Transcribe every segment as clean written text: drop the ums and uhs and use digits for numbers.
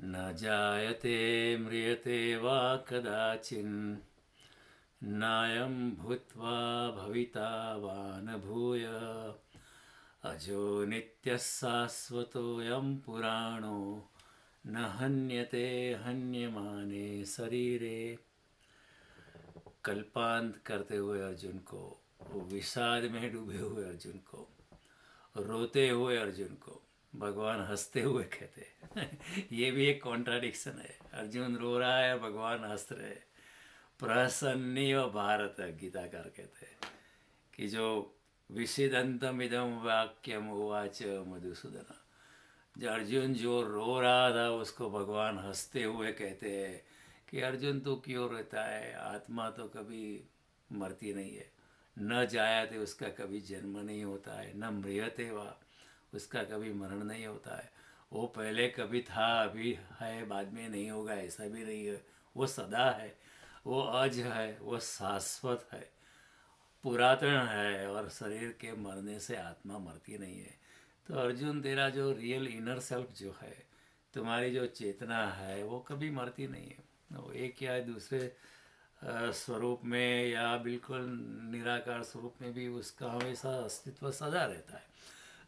न जायते म्रियते वा कदाचिन् नायं भूत्वा भविता वा न भूयः अजो नित्यः शाश्वतोऽयं पुराणो न हन्यते हन्यमाने शरीरे। कल्पांत करते हुए अर्जुन को, वो विषाद में डूबे हुए अर्जुन को, रोते हुए अर्जुन को भगवान हंसते हुए कहते हैं ये भी एक कॉन्ट्राडिक्शन है। अर्जुन रो रहा है, भगवान हंस रहे हैं। प्रसन्नीव भारत, गीताकार कहते हैं कि जो विषिदंतम इदम वाक्यम उवाच मधुसूदन, जो अर्जुन जो रो रहा था उसको भगवान हंसते हुए कहते हैं कि अर्जुन तू क्यों रोता है, आत्मा तो कभी मरती नहीं है, न जायते उसका कभी जन्म नहीं होता है, न म्रियते वा उसका कभी मरण नहीं होता है। वो पहले कभी था, अभी है, बाद में नहीं होगा, ऐसा भी नहीं है। वो सदा है, वो अज है, वो शाश्वत है, पुरातन है, और शरीर के मरने से आत्मा मरती नहीं है। तो अर्जुन तेरा जो रियल इनर सेल्फ जो है, तुम्हारी जो चेतना है, वो कभी मरती नहीं है। वो एक या दूसरे स्वरूप में या बिल्कुल निराकार स्वरूप में भी उसका हमेशा अस्तित्व सदा रहता है।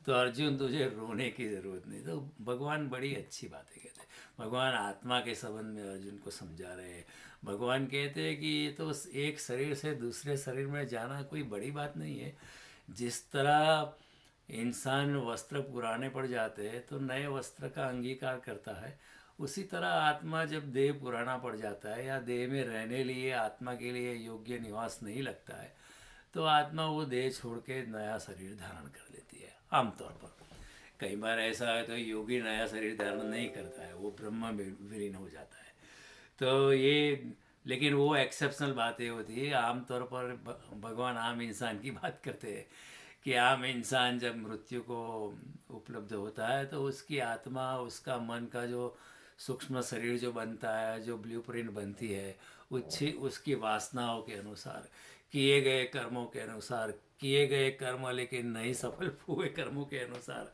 तो अर्जुन तुझे रोने की ज़रूरत नहीं। तो भगवान बड़ी अच्छी बातें कहते हैं। भगवान आत्मा के संबंध में अर्जुन को समझा रहे हैं। भगवान कहते हैं कि ये तो एक शरीर से दूसरे शरीर में जाना कोई बड़ी बात नहीं है। जिस तरह इंसान वस्त्र पुराने पड़ जाते हैं तो नए वस्त्र का अंगीकार करता है, उसी तरह आत्मा जब देह पुराना पड़ जाता है या देह में रहने लिए आत्मा के लिए योग्य निवास नहीं लगता है, तो आत्मा वो देह छोड़ के नया शरीर धारण कर लेती है आमतौर पर। कई बार ऐसा है तो योगी नया शरीर धारण नहीं करता है, वो ब्रह्म में विलीन हो जाता है। तो ये, लेकिन वो एक्सेप्शनल बातें होती है। आमतौर पर भगवान आम इंसान की बात करते हैं कि आम इंसान जब मृत्यु को उपलब्ध होता है तो उसकी आत्मा, उसका मन का जो सूक्ष्म शरीर जो बनता है, जो ब्लूप्रिंट बनती है, उसकी वासनाओं के अनुसार, किए गए कर्मों के अनुसार, किए गए कर्म लेकिन नहीं सफल हुए कर्मों के अनुसार,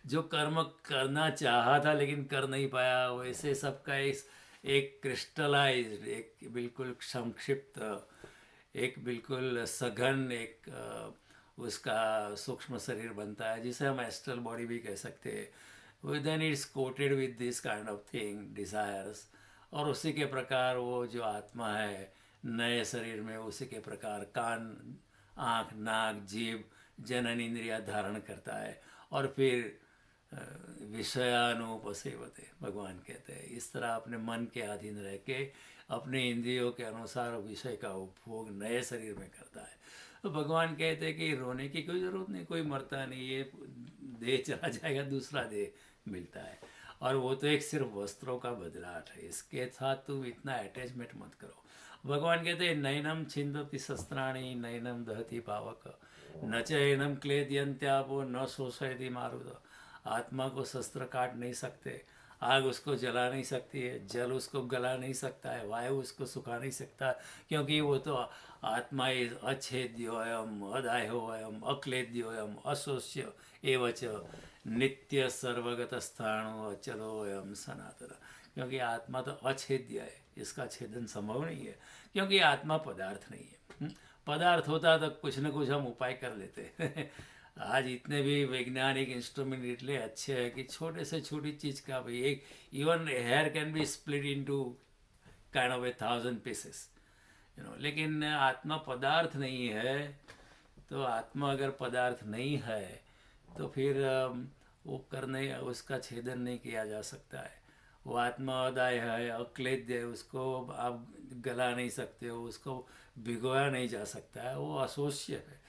जो कर्म करना चाहा था लेकिन कर नहीं पाया, वैसे सबका एक क्रिस्टलाइज्ड, एक बिल्कुल संक्षिप्त, एक बिल्कुल सघन एक उसका सूक्ष्म शरीर बनता है, जिसे हम एस्ट्रल बॉडी भी कह सकते हैं। Then it's coated with this kind of thing, desires, और उसी के प्रकार वो जो आत्मा है नए शरीर में, उसी के प्रकार कान, आँख, नाक, जीभ, जनन इंद्रिया धारण करता है, और फिर विषयानुपसेवते, भगवान कहते हैं इस तरह अपने मन के अधीन रह के अपने इंद्रियों के अनुसार विषय का उपभोग नए शरीर में करता है। तो भगवान कहते हैं कि रोने की कोई ज़रूरत नहीं, कोई मरता नहीं, ये देह चला जाएगा, दूसरा देह मिलता है, और वो तो एक सिर्फ वस्त्रों का बदलाव है। इसके साथ तुम इतना अटैचमेंट मत करो। भगवान कहते हैं नैनम छिंदति शस्त्राणि नैनम दहति पावक न च एनम क्लेदयन्त्यापो न शोषयति मारुत। आत्मा को शस्त्र काट नहीं सकते, आग उसको जला नहीं सकती है, जल उसको गला नहीं सकता है, वायु उसको सुखा नहीं सकता, क्योंकि वो तो आत्मा अच्छेद्योयम अदाह्योयम अक्लेद्योयम अशोष्य एवच नित्य सर्वगत स्थाणु अचलोयम सनातन। क्योंकि आत्मा तो अछेद्य है, इसका छेदन संभव नहीं है, क्योंकि आत्मा पदार्थ नहीं है। पदार्थ होता तो कुछ न कुछ हम उपाय कर लेते आज इतने भी वैज्ञानिक इंस्ट्रूमेंट इतने अच्छे हैं कि छोटे से छोटी चीज़ का भी एक, even hair can be split into kind of 1,000 pieces, लेकिन आत्मा पदार्थ नहीं है। तो आत्मा अगर पदार्थ नहीं है तो फिर वो करने, उसका छेदन नहीं किया जा सकता है। वो आत्मा अदाय है, अक्लेद्य है, उसको आप गला नहीं सकते हो, उसको भिगोया नहीं जा सकता है, वो अशोष्य है,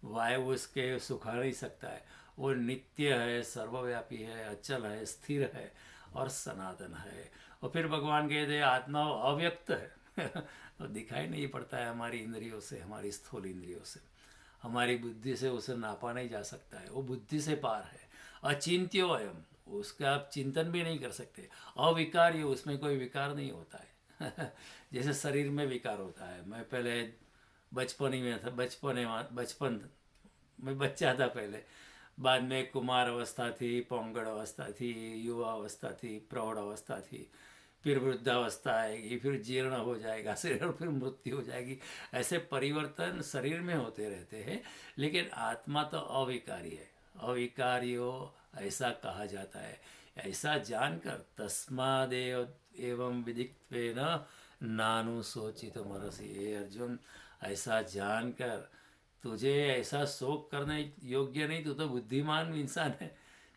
वायु उसके सुखा नहीं सकता है, वो नित्य है, सर्वव्यापी है, अचल है, स्थिर है और सनातन है। और फिर भगवान कहते हैं आत्मा अव्यक्त है और दिखाई नहीं पड़ता है हमारी इंद्रियों से, हमारी स्थूल इंद्रियों से, हमारी बुद्धि से उसे नापा नहीं जा सकता है, वो बुद्धि से पार है। अचिंत्यो अयम, उसका आप चिंतन भी नहीं कर सकते। अविकार्य, उसमें कोई विकार नहीं होता है जैसे शरीर में विकार होता है। मैं पहले बचपन ही में था, बचपन में बच्चा था पहले, बाद में कुमार अवस्था थी, पौंगड़ अवस्था थी, युवा अवस्था थी, प्रौढ़ अवस्था थी, फिर वृद्धावस्था आएगी, फिर जीर्ण हो जाएगा शरीर, फिर मृत्यु हो जाएगी। ऐसे परिवर्तन शरीर में होते रहते हैं, लेकिन आत्मा तो अविकारी है। अविकार्यो ऐसा कहा जाता है। ऐसा जानकर तस्मादेव एवं विदित्वेन नानु सोचित मरसी। हे अर्जुन, ऐसा जानकर तुझे ऐसा शोक करने योग्य नहीं, तू तो बुद्धिमान इंसान है,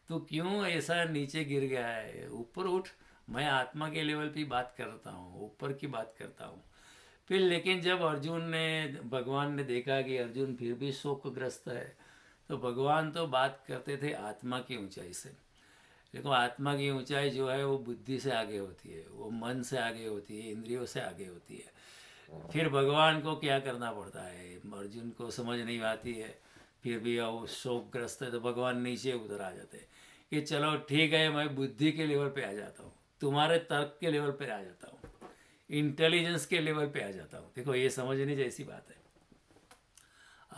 तू क्यों ऐसा नीचे गिर गया है? ऊपर उठ। मैं आत्मा के लेवल पे बात करता हूँ, ऊपर की बात करता हूँ। फिर लेकिन जब भगवान ने देखा कि अर्जुन फिर भी शोकग्रस्त है, तो भगवान तो बात करते थे आत्मा की ऊंचाई से। देखो, आत्मा की ऊंचाई जो है वो बुद्धि से आगे होती है, वो मन से आगे होती है, इंद्रियों से आगे होती है। फिर भगवान को क्या करना पड़ता है, अर्जुन को समझ नहीं आती है, फिर भी वो शोकग्रस्त है, तो भगवान नीचे उतर आ जाते हैं कि चलो ठीक है, मैं बुद्धि के लेवल पे आ जाता हूँ, तुम्हारे तर्क के लेवल पे आ जाता हूँ, इंटेलिजेंस के लेवल पे आ जाता हूँ। देखो, ये समझने जैसी बात है।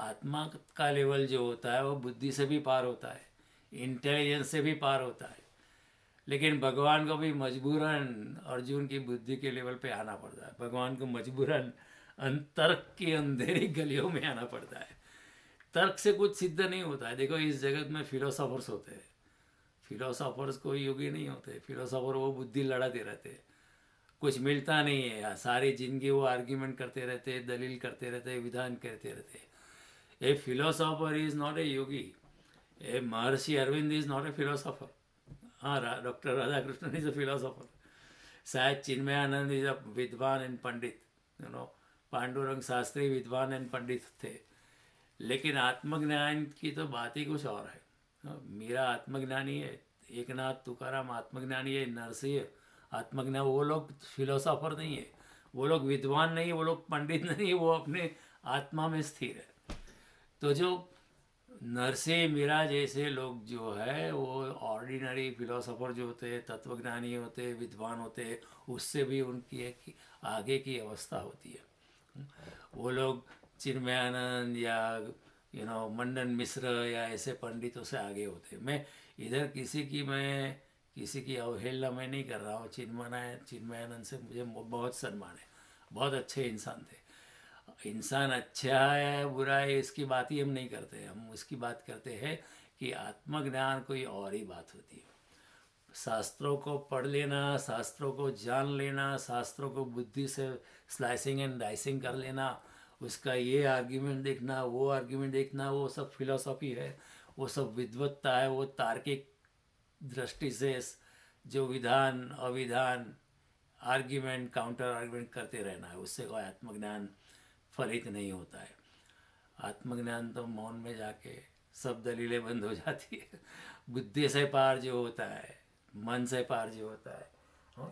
आत्मा का लेवल जो होता है वो बुद्धि से भी पार होता है, इंटेलिजेंस से भी पार होता है, लेकिन भगवान को भी मजबूरन अर्जुन की बुद्धि के लेवल पे आना पड़ता है। भगवान को मजबूरन तर्क की अंधेरी गलियों में आना पड़ता है। तर्क से कुछ सिद्ध नहीं होता है। देखो, इस जगत में फिलोसोफर्स होते हैं, फिलोसोफर्स कोई योगी नहीं होते। फिलोसोफर वो बुद्धि लड़ाते रहते हैं, कुछ मिलता नहीं है यार, सारी जिंदगी वो आर्ग्यूमेंट करते रहते हैं, दलील करते रहते हैं, विधान करते रहते हैं। A philosopher is not a yogi. A Maharshi Aurobindo is not a philosopher. हाँ, doctor Radha Krishnan is a philosopher. शायद चिन्मयानंद इज अ विद्वान एंड पंडित, पांडुरंग शास्त्री विद्वान एंड पंडित थे। लेकिन आत्मज्ञान की तो बात ही कुछ और है। मीरा आत्मज्ञानी है, एकनाथ तुकाराम आत्मज्ञानी है, नरसिंह आत्मज्ञान। वो लोग फिलोसोफर नहीं है, वो लोग विद्वान नहीं है, वो लोग पंडित नहीं है, वो अपने आत्मा में स्थिर है। तो जो नरसिंह मीरा जैसे लोग जो है वो ऑर्डिनरी फिलोसोफर जो होते हैं, तत्वज्ञानी होते हैं, विद्वान होते हैं, उससे भी उनकी एक आगे की अवस्था होती है। वो लोग चिन्मयानंद या मंडन मिश्र या ऐसे पंडितों से आगे होते हैं। मैं इधर किसी की अवहेलना मैं नहीं कर रहा हूँ। चिन्मयानंद से मुझे बहुत सम्मान है, बहुत अच्छे इंसान थे। इंसान अच्छा है बुरा है इसकी बात ही हम नहीं करते, हम उसकी बात करते हैं कि आत्मज्ञान कोई और ही बात होती है। शास्त्रों को पढ़ लेना, शास्त्रों को जान लेना, शास्त्रों को बुद्धि से स्लाइसिंग एंड डाइसिंग कर लेना, उसका ये आर्ग्यूमेंट देखना, वो आर्ग्यूमेंट देखना, वो सब फिलॉसफी है, वो सब विद्वत्ता है। वो तार्किक दृष्टि से जो विधान अविधान आर्ग्यूमेंट काउंटर आर्ग्यूमेंट करते रहना है, उससे कोई आत्मज्ञान फलित नहीं होता है। आत्मज्ञान तो मौन में जाके सब दलीलें बंद हो जाती है। बुद्धि से पार जो होता है, मन से पार जो होता है,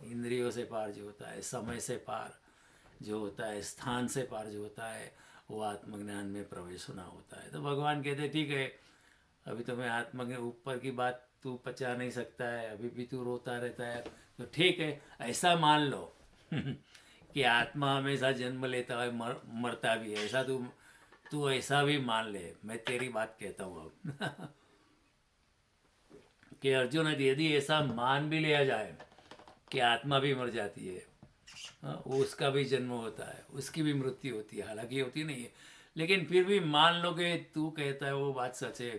इंद्रियों से पार जो होता है, समय से पार जो होता है, स्थान से पार जो होता है, वो आत्मज्ञान में प्रवेश होना होता है। तो भगवान कहते ठीक है, अभी तो मैं आत्मज्ञान ऊपर की बात तू पचा नहीं सकता है, अभी भी तू रोता रहता है, तो ठीक है, ऐसा मान लो कि आत्मा हमेशा जन्म लेता है, मरता भी है, ऐसा तू ऐसा भी मान ले। मैं तेरी बात कहता हूँ अब कि अर्जुन, यदि ऐसा मान भी लिया जाए कि आत्मा भी मर जाती है, उसका भी जन्म होता है, उसकी भी मृत्यु होती है, हालांकि होती नहीं है, लेकिन फिर भी मान लो कि तू कहता है वो बात सच है,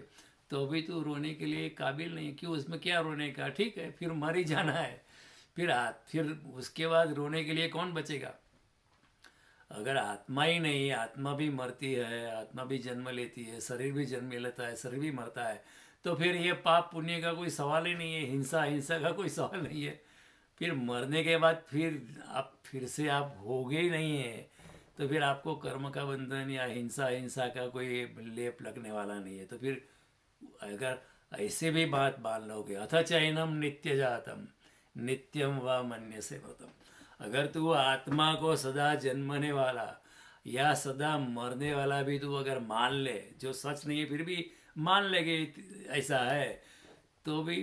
तो भी तू रोने के लिए काबिल नहीं। क्यों, उसमें क्या रोने का? ठीक है, फिर मर ही जाना है, फिर उसके बाद रोने के लिए कौन बचेगा? अगर आत्मा ही नहीं, आत्मा भी मरती है, आत्मा भी जन्म लेती है, शरीर भी जन्म लेता है, शरीर भी मरता है, तो फिर ये पाप पुण्य का कोई सवाल ही नहीं है, हिंसा हिंसा का कोई सवाल नहीं है। फिर मरने के बाद फिर से आप होगे ही नहीं है, तो फिर आपको कर्म का बंधन या हिंसा हिंसा का कोई लेप लगने वाला नहीं है। तो फिर अगर ऐसे भी बात मान लोगे, अथ चैनम नित्य जातम नित्यम व मन्य से मतम, अगर तू आत्मा को सदा जन्मने वाला या सदा मरने वाला भी तू अगर मान ले, जो सच नहीं है फिर भी मान लेगे ऐसा है, तो भी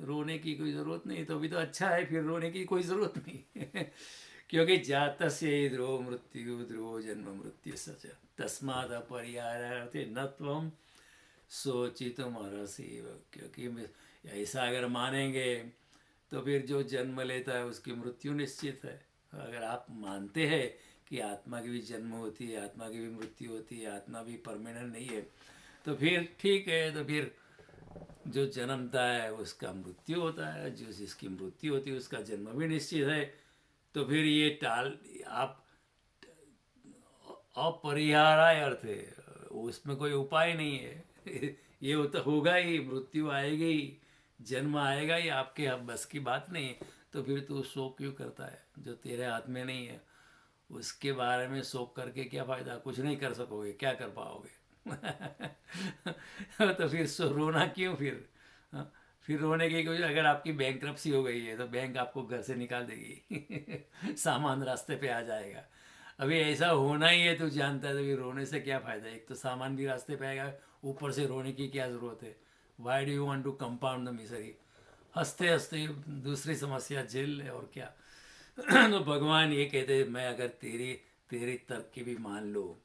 रोने की कोई ज़रूरत नहीं। तो भी तो अच्छा है, फिर रोने की कोई ज़रूरत नहीं क्योंकि जातस्य ध्रुवो मृत्यु ध्रुवो जन्म मृत्यु सच तस्मात् अपरिहार्यते न त्वं सोचितुम अर्हसि। क्योंकि ऐसा अगर मानेंगे तो फिर जो जन्म लेता है उसकी मृत्यु निश्चित है। अगर आप मानते हैं कि आत्मा की भी जन्म होती है, आत्मा की भी मृत्यु होती है, आत्मा भी परमानेंट नहीं है, तो फिर ठीक है। तो फिर जो जन्मता है उसका मृत्यु होता है, जो जिसकी मृत्यु होती है उसका जन्म भी निश्चित है। तो फिर ये टाल आप अपरिहार्य अर्थ है, उसमें कोई उपाय नहीं है। ये होता होगा ही, मृत्यु आएगी ही, जन्म आएगा ही, आपके अब बस की बात नहीं है। तो फिर तू शोक क्यों करता है जो तेरे हाथ में नहीं है? उसके बारे में शोक करके क्या फ़ायदा? कुछ नहीं कर सकोगे, क्या कर पाओगे? तो फिर रोना क्यों फिर? हाँ? फिर रोने की कोई, अगर आपकी बैंक्रप्सी हो गई है तो बैंक आपको घर से निकाल देगी। सामान रास्ते पे आ जाएगा। अभी ऐसा होना ही है, तू जानता है, तो फिर रोने से क्या फ़ायदा? एक तो सामान भी रास्ते पे आएगा, ऊपर से रोने की क्या ज़रूरत है? Why do you want to compound the misery? हंसते हंसते दूसरी समस्या झेल ले, और क्या। तो भगवान ये कहते हैं, मैं अगर तेरी तेरी तर्क की भी मान लो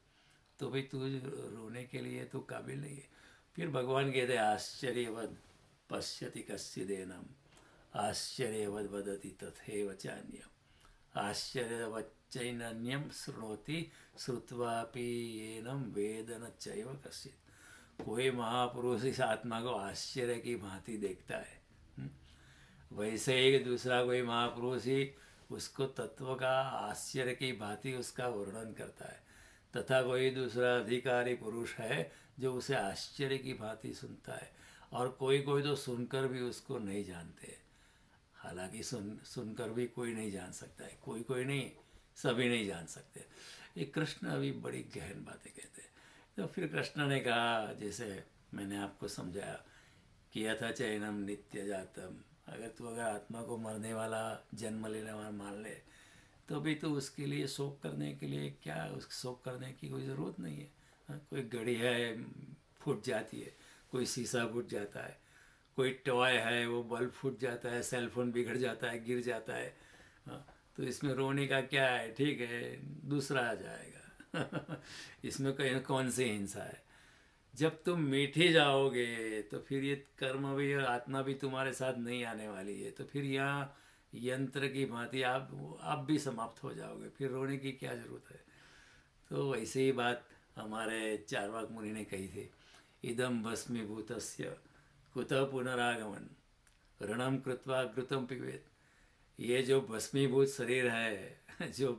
तो भाई तू रोने के लिए तो काबिल नहीं है। फिर भगवान कहते हैं, आश्चर्यवद पश्यति कश्चिदेनम आश्चर्यवद वदति तथैव चान्यम आश्चर्यवच्चैनन्यम शृणोति श्रुत्वापि येनम वेद न चैव कश्चित्। कोई महापुरुष इस आत्मा को आश्चर्य की भांति देखता है, वैसे ही दूसरा कोई महापुरुष ही उसको तत्व का आश्चर्य की भांति उसका वर्णन करता है। तथा कोई दूसरा अधिकारी पुरुष है जो उसे आश्चर्य की भांति सुनता है, और कोई कोई तो सुनकर भी उसको नहीं जानते। हालांकि सुनकर भी कोई नहीं जान सकता है, कोई कोई नहीं, सभी नहीं जान सकते। ये कृष्ण अभी बड़ी गहन बातें कहते हैं। तो फिर कृष्ण ने कहा, जैसे मैंने आपको समझाया कि यथा चैनम नित्य जातम, अगर आत्मा को मरने वाला, जन्म लेने वाला मान ले, तो भी तो उसके लिए शोक करने के लिए क्या, उस शोक करने की कोई ज़रूरत नहीं है। हाँ, कोई घड़ी है फूट जाती है, कोई शीशा फूट जाता है, कोई टॉय है वो बल्ब फूट जाता है, सेल फोन बिगड़ जाता है, गिर जाता है। हाँ, तो इसमें रोने का क्या है? ठीक है, दूसरा आ जाएगा। इसमें कौन सी हिंसा है? जब तुम मीठे जाओगे तो फिर ये कर्म भी और आत्मा भी तुम्हारे साथ नहीं आने वाली है। तो फिर यहाँ यंत्र की भांति आप भी समाप्त हो जाओगे, फिर रोने की क्या ज़रूरत है? तो वैसे ही बात हमारे चार्वाक मुनि ने कही थी, इदम भस्मीभूतस्य कुतः पुनरागमन ऋणम कृत्वा घृतम पिबेत। ये जो भस्मीभूत शरीर है, जो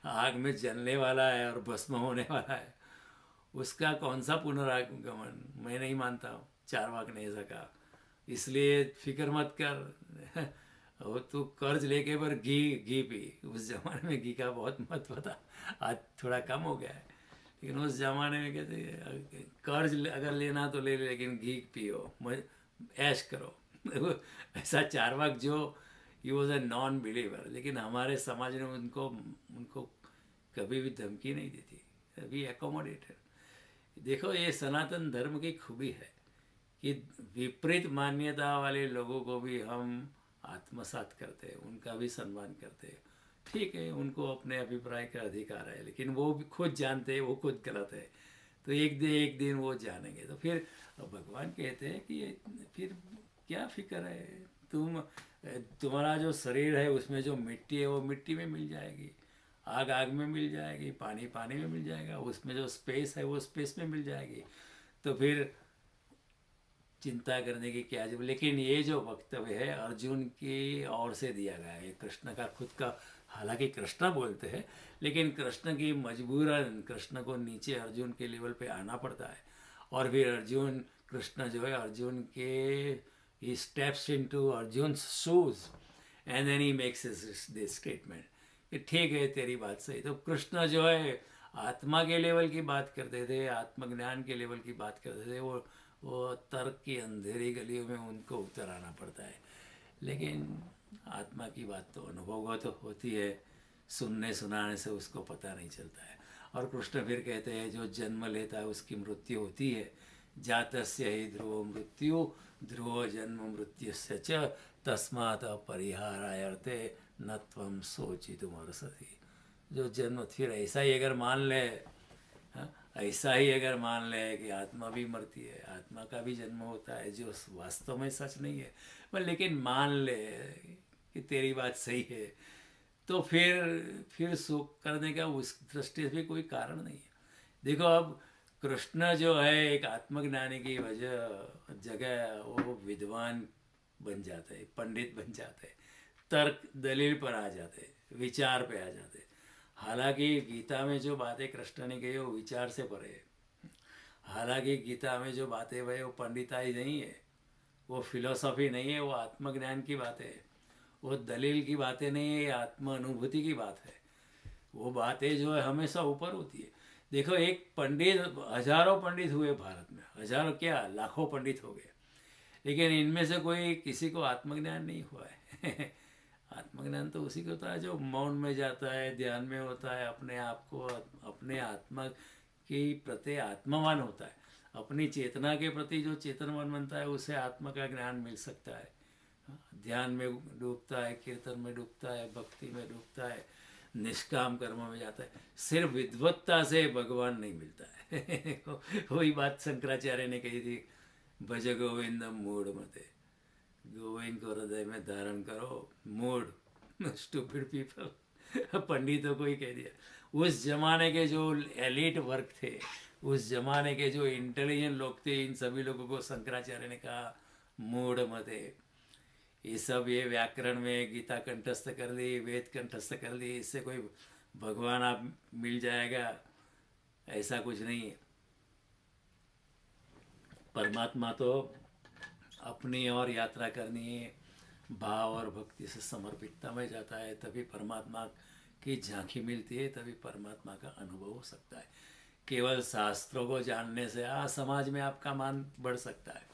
आग में जलने वाला है और भस्म होने वाला है, उसका कौन सा पुनरागमन? मैं नहीं मानता हूँ, चारवाक ने ऐसा कहा। इसलिए फिक्र मत कर। वो तू कर्ज लेके पर घी पी। उस जमाने में घी का बहुत महत्व था, आज थोड़ा कम हो गया है, लेकिन उस जमाने में कहते कर्ज अगर लेना तो ले, लेकिन घी पियो, ऐश करो। ऐसा चारवाक जो he was a non believer, लेकिन हमारे समाज ने उनको उनको कभी भी धमकी नहीं दी थी, अभी एकोमोडेटेड। देखो, ये सनातन धर्म की खूबी है कि विपरीत मान्यता वाले लोगों को भी हम आत्मसात करते हैं, उनका भी सम्मान करते हैं। ठीक है, उनको अपने अभिप्राय का अधिकार है, लेकिन वो भी खुद जानते हैं वो खुद गलत है। तो एक दिन वो जानेंगे। तो फिर भगवान कहते हैं कि फिर क्या फिक्र है? तुम्हारा जो शरीर है उसमें जो मिट्टी है वो मिट्टी में मिल जाएगी, आग आग में मिल जाएगी, पानी पानी में मिल जाएगा, उसमें जो स्पेस है वो स्पेस में मिल जाएगी। तो फिर चिंता करने की क्या जरूरत? लेकिन ये जो वक्तव्य है अर्जुन की ओर से दिया गया है, कृष्ण का खुद का, हालांकि कृष्ण बोलते हैं, लेकिन कृष्ण की मजबूरन कृष्ण को नीचे अर्जुन के लेवल पे आना पड़ता है। और फिर अर्जुन, कृष्ण जो है अर्जुन के, he steps into Arjun shoes and then he makes this statement कि ठीक है, तेरी बात सही। तो कृष्ण जो है आत्मा के लेवल की बात करते थे, आत्मज्ञान के लेवल की बात करते थे, वो तर्क की अंधेरी गलियों में उनको उतर आना पड़ता है। लेकिन आत्मा की बात तो अनुभव तो होती है, सुनने सुनाने से उसको पता नहीं चलता है। और कृष्ण फिर कहते हैं, जो जन्म लेता है उसकी मृत्यु होती है, जातस्य ही ध्रुव मृत्यु ध्रुव जन्म मृत्युस्य च तस्मात् अपरिहारायर्थे न त्वं शोचितुमर्हसि। जो जन्म, फिर ऐसा ही अगर मान ले, हाँ, ऐसा ही अगर मान ले कि आत्मा भी मरती है, आत्मा का भी जन्म होता है, जो वास्तव में सच नहीं है, पर लेकिन मान ले कि तेरी बात सही है, तो फिर शोक करने का उस दृष्टि से भी कोई कारण नहीं है। देखो अब कृष्ण जो है एक आत्मज्ञानी की वजह जगह वो विद्वान बन जाते हैं, पंडित बन जाते हैं, तर्क दलील पर आ जाते हैं, विचार पे आ जाते हैं। हालांकि गीता में जो बातें कृष्ण ने कही वो विचार से परे है। हालांकि गीता में जो बातें भाई वो पंडिताई नहीं है, वो फिलोसॉफी नहीं है, वो आत्मज्ञान की बातें है, वो दलील की बातें नहीं है, ये आत्म अनुभूति की बात है। वो बातें जो है हमेशा ऊपर होती है। देखो एक पंडित, हजारों पंडित हुए भारत में, हजारों क्या लाखों पंडित हो गए, लेकिन इनमें से कोई किसी को आत्मज्ञान नहीं हुआ है। आत्मज्ञान तो उसी को होता है जो मौन में जाता है, ध्यान में होता है, अपने आप को, अपने आत्मा के प्रति आत्मवान होता है, अपनी चेतना के प्रति जो चेतनवान बनता है उसे आत्मा का ज्ञान मिल सकता है। ध्यान में डूबता है, कीर्तन में डूबता है, भक्ति में डूबता है, निष्काम कर्म में जाता है। सिर्फ विद्वत्ता से भगवान नहीं मिलता है। वही बात शंकराचार्य ने कही थी, भज गोविंदम मूढ़ मते, गोविंद को हृदय में धारण करो, मूढ़ स्टूपिड पीपल। पंडितों को ही कह दिया। उस जमाने के जो एलिट वर्ग थे, उस जमाने के जो इंटेलिजेंट लोग थे, इन सभी लोगों को शंकराचार्य ने कहा मूढ़ मते। ये सब ये व्याकरण में गीता कंठस्थ कर ली, वेद कंठस्थ कर ली, इससे कोई भगवान आप मिल जाएगा, ऐसा कुछ नहीं है। परमात्मा तो अपनी और यात्रा करनी है, भाव और भक्ति से समर्पितता में जाता है, तभी परमात्मा की झांकी मिलती है, तभी परमात्मा का अनुभव हो सकता है। केवल शास्त्रों को जानने से समाज में आपका मान बढ़ सकता है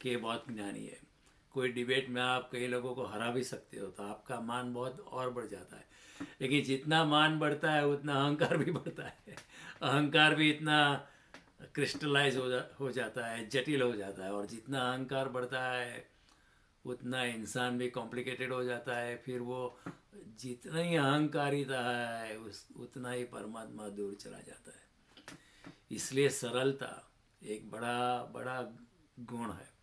कि ये बहुत ज्ञानी है। कोई डिबेट में आप कई लोगों को हरा भी सकते हो तो आपका मान बहुत और बढ़ जाता है। लेकिन जितना मान बढ़ता है उतना अहंकार भी बढ़ता है। अहंकार भी इतना क्रिस्टलाइज हो जाता है, जटिल हो जाता है, और जितना अहंकार बढ़ता है उतना इंसान भी कॉम्प्लिकेटेड हो जाता है। फिर वो जितना ही अहंकारिता है उतना ही परमात्मा दूर चला जाता है। इसलिए सरलता एक बड़ा बड़ा गुण है।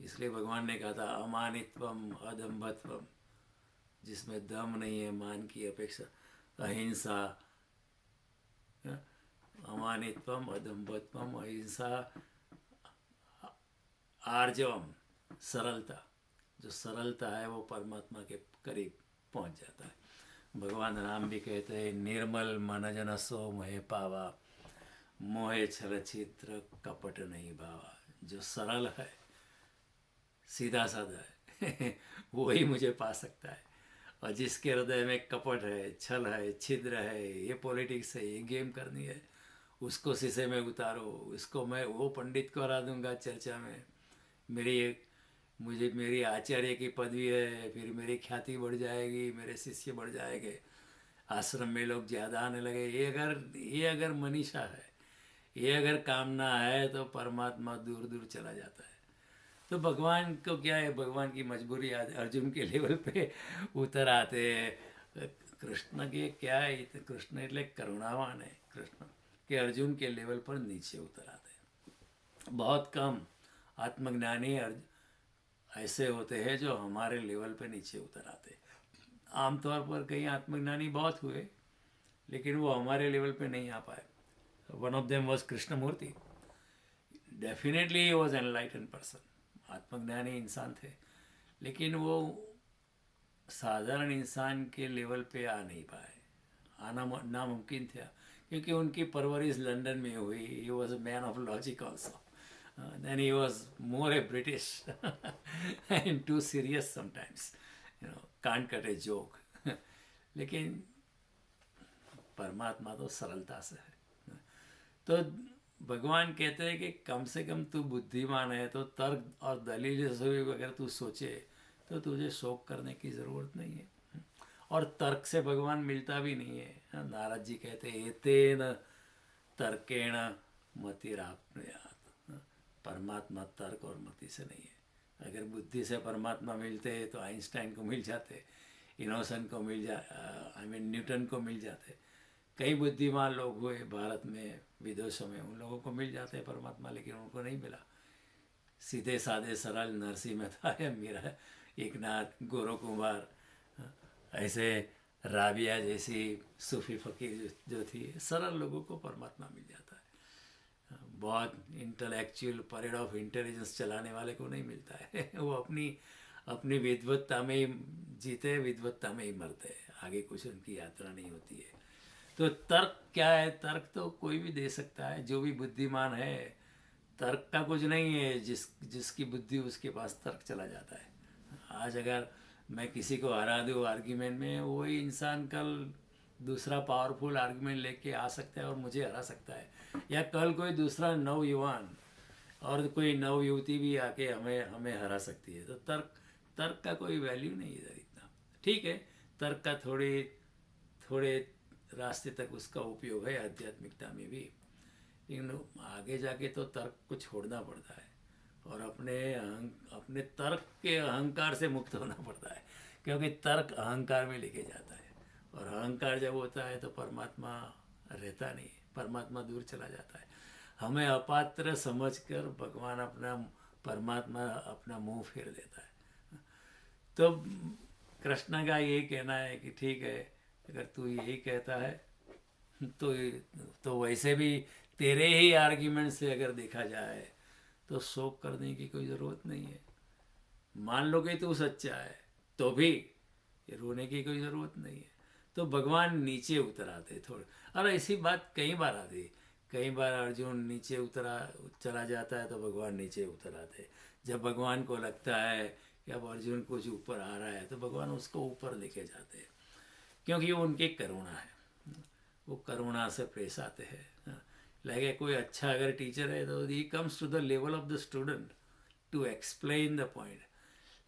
इसलिए भगवान ने कहा था अमानित्वम अदम्भत्वम, जिसमें दम नहीं है, मान की अपेक्षा, अहिंसा, अमानित्वम अदम्भत्वम, अहिंसा, आर्जवम, सरलता। जो सरलता है वो परमात्मा के करीब पहुंच जाता है। भगवान राम भी कहते हैं निर्मल मन जन सो मोहे पावा, मोहे छल छिद्र कपट नहीं भावा। जो सरल है, सीधा साधा है, वही मुझे पा सकता है। और जिसके हृदय में कपट है, छल है, छिद्र है, ये पॉलिटिक्स है, ये गेम करनी है, उसको शीशे में उतारो। उसको मैं वो पंडित को हरा दूंगा चर्चा में, मुझे मेरी आचार्य की पदवी है, फिर मेरी ख्याति बढ़ जाएगी, मेरे शिष्य बढ़ जाएंगे, आश्रम में लोग ज़्यादा आने लगे। ये अगर मनीषा है, ये अगर कामना है, तो परमात्मा दूर दूर चला जाता है। तो भगवान को क्या है, भगवान की मजबूरी अर्जुन के लेवल पे उतर आते हैं। कृष्ण के क्या है, कृष्ण એટલે करुणावान है कृष्ण, कि अर्जुन के लेवल पर नीचे उतर आते हैं। बहुत कम आत्मज्ञानी ऐसे होते हैं जो हमारे लेवल पे नीचे उतर आते हैं। आमतौर पर कई आत्मज्ञानी बहुत हुए, लेकिन वो हमारे लेवल पे नहीं आ पाए। One of them was Krishnamurti. Definitely he was enlighten person, आत्मज्ञानी इंसान थे, लेकिन वो साधारण इंसान के लेवल पे आ नहीं पाए, आना नामुमकिन था, क्योंकि उनकी परवरिश लंदन में हुई। He was a man of logic also, then he was more a British and too serious sometimes, can't cut a joke। लेकिन परमात्मा तो सरलता से है। तो भगवान कहते हैं कि कम से कम तू बुद्धिमान है, तो तर्क और दलील से भी अगर तू सोचे तो तुझे शोक करने की ज़रूरत नहीं है। और तर्क से भगवान मिलता भी नहीं है। नारद जी कहते हैं एतेन तर्केण मतिराप्नुयात्, परमात्मा तर्क और मति से नहीं है। अगर बुद्धि से परमात्मा मिलते तो आइंस्टाइन को मिल जाते, इनोसन को मिल न्यूटन को मिल जाते। कई बुद्धिमान लोग हुए भारत में, विदेशों में, उन लोगों को मिल जाते हैं परमात्मा, लेकिन उनको नहीं मिला। सीधे साधे सरल नरसिंह मेहता या मीरा, एकनाथ, गोरो कुमार, ऐसे राबिया जैसी सूफी फकीर जो थी, सरल लोगों को परमात्मा मिल जाता है। बहुत इंटेलेक्चुअल परेड ऑफ इंटेलिजेंस चलाने वाले को नहीं मिलता है। वो अपनी अपनी विद्वत्ता में ही जीते, विद्वत्ता में ही मरते हैं, आगे कुछ उनकी यात्रा नहीं होती है। तो तर्क क्या है? तर्क तो कोई भी दे सकता है, जो भी बुद्धिमान है। तर्क का कुछ नहीं है, जिसकी बुद्धि उसके पास तर्क चला जाता है। आज अगर मैं किसी को हरा दूँ आर्ग्यूमेंट में, वही इंसान कल दूसरा पावरफुल आर्ग्यूमेंट लेके आ सकता है और मुझे हरा सकता है, या कल कोई दूसरा नवयुवान और कोई नव युवती भी आके हमें हमें हरा सकती है। तो तर्क तर्क का कोई वैल्यू नहीं इधर इतना। ठीक है, तर्क का थोड़े थोड़े रास्ते तक उसका उपयोग है आध्यात्मिकता में भी, लेकिन आगे जाके तो तर्क को छोड़ना पड़ता है और अपने तर्क के अहंकार से मुक्त होना पड़ता है, क्योंकि तर्क अहंकार में लेके जाता है, और अहंकार जब होता है तो परमात्मा रहता नहीं, परमात्मा दूर चला जाता है। हमें अपात्र समझकर भगवान परमात्मा अपना मुंह फेर देता है। तो कृष्ण का ये कहना है कि ठीक है, अगर तू यही कहता है तो वैसे भी तेरे ही आर्ग्यूमेंट से अगर देखा जाए तो शोक करने की कोई ज़रूरत नहीं है। मान लो कि तू सच्चा है तो भी रोने की कोई ज़रूरत नहीं है। तो भगवान नीचे उतर आते थोड़े, और ऐसी बात कई बार आती, कई बार अर्जुन नीचे उतरा चला जाता है तो भगवान नीचे उतर आते। जब भगवान को लगता है कि अब अर्जुन कुछ ऊपर आ रहा है तो भगवान उसको ऊपर लेके जाते हैं, क्योंकि वो उनकी करुणा है, वो करुणा से पेश आते हैं। लगे कोई अच्छा अगर टीचर है तो he comes to the level of the student to explain the point.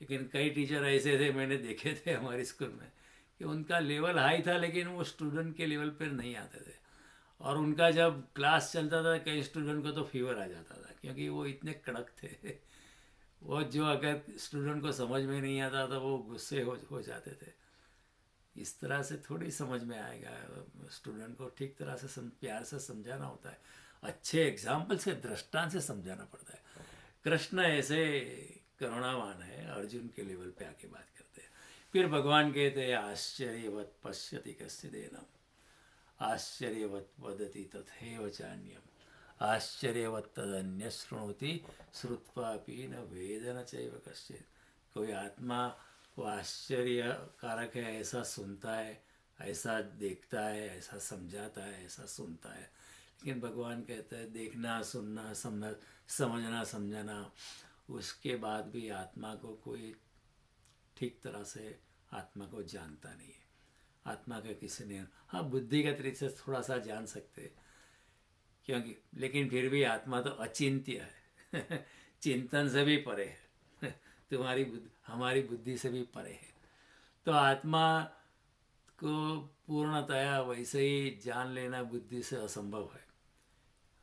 लेकिन कई टीचर ऐसे थे, मैंने देखे थे हमारे स्कूल में, कि उनका लेवल हाई था लेकिन वो स्टूडेंट के लेवल पर नहीं आते थे, और उनका जब क्लास चलता था कई स्टूडेंट को तो फीवर आ जाता था, क्योंकि वो इतने कड़क थे। वो जो अगर स्टूडेंट को समझ में नहीं आता था वो गुस्से हो जाते थे। इस तरह से थोड़ी समझ में आएगा, स्टूडेंट को ठीक तरह से प्यार से समझाना होता है, अच्छे एग्जाम्पल से, दृष्टांत से समझाना पड़ता है। कृष्ण ऐसे करुणावान है, अर्जुन के लेवल पे आके बात करते हैं। फिर भगवान कहते हैं आश्चर्यवत पश्यति कश्चिदेनम आश्चर्यवत वदति तथैव चान्यम आश्चर्यवत तदन्य शृणोति श्रुत्वापि न वेद न चैव कश्चित्। कोई आत्मा वो आश्चर्य कारक है, ऐसा सुनता है, ऐसा देखता है, ऐसा समझाता है, ऐसा सुनता है, लेकिन भगवान कहते हैं देखना, सुनना, समझना, समझना, उसके बाद भी आत्मा को कोई ठीक तरह से आत्मा को जानता नहीं है। आत्मा का किसी ने, हाँ, बुद्धि के तरीके से थोड़ा सा जान सकते, क्योंकि लेकिन फिर भी आत्मा तो अचिंत्य है। चिंतन से भी परे है। तुम्हारी बुद्धि हमारी बुद्धि से भी परे है। तो आत्मा को पूर्णतया वैसे ही जान लेना बुद्धि से असंभव है।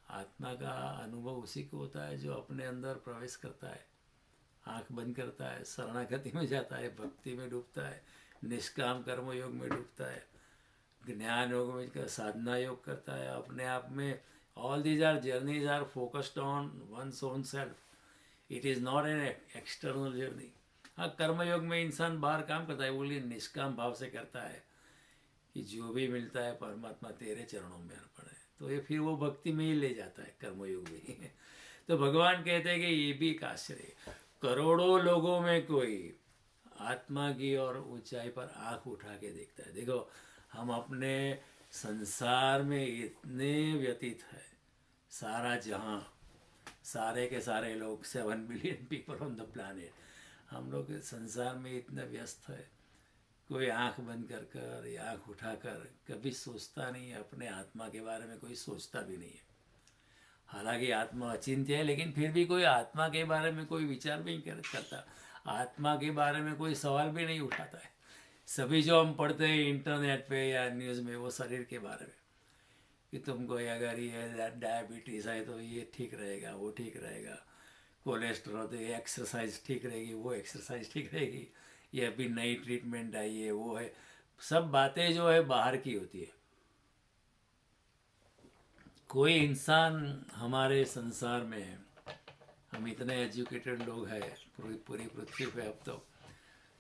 आत्मा का अनुभव उसी को होता है जो अपने अंदर प्रवेश करता है, आंख बंद करता है, शरणागति में जाता है, भक्ति में डूबता है, निष्काम कर्म योग में डूबता है, ज्ञान योग में, साधना योग करता है अपने आप में। All these are journeys are focused on one's own self, it is not an external journey. हाँ, कर्मयोग में इंसान बाहर काम करता है, वो लिए निष्काम भाव से करता है कि जो भी मिलता है परमात्मा तेरे चरणों में अर्पण है, तो ये फिर वो भक्ति में ही ले जाता है, कर्मयोग में ही। तो भगवान कहते हैं कि ये भी एक आश्चर्य, करोड़ों लोगों में कोई आत्मा की और ऊंचाई पर आंख उठा के देखता है। देखो, हम अपने संसार में इतने व्यतीत है, सारा जहां, सारे के सारे लोग, 7 billion people on the planet, हम लोग संसार में इतना व्यस्त है, कोई आंख बंद कर कर या आंख उठा कर कभी सोचता नहीं है अपने आत्मा के बारे में, कोई सोचता भी नहीं है। हालांकि आत्मा अचिंत्य है, लेकिन फिर भी कोई आत्मा के बारे में कोई विचार भी नहीं करता, आत्मा के बारे में कोई सवाल भी नहीं उठाता है। सभी जो हम पढ़ते हैं इंटरनेट पे या न्यूज़ में, वो शरीर के बारे में, कि तुमको अगर ये डायबिटीज़ है तो ये ठीक रहेगा, वो ठीक रहेगा, कोलेस्ट्रॉल तो ये एक्सरसाइज ठीक रहेगी, वो एक्सरसाइज ठीक रहेगी, ये अभी नई ट्रीटमेंट आई है, वो है। सब बातें जो है बाहर की होती है, कोई इंसान हमारे संसार में, हम इतने एजुकेटेड लोग हैं पूरी पूरी पृथ्वी पे अब तो,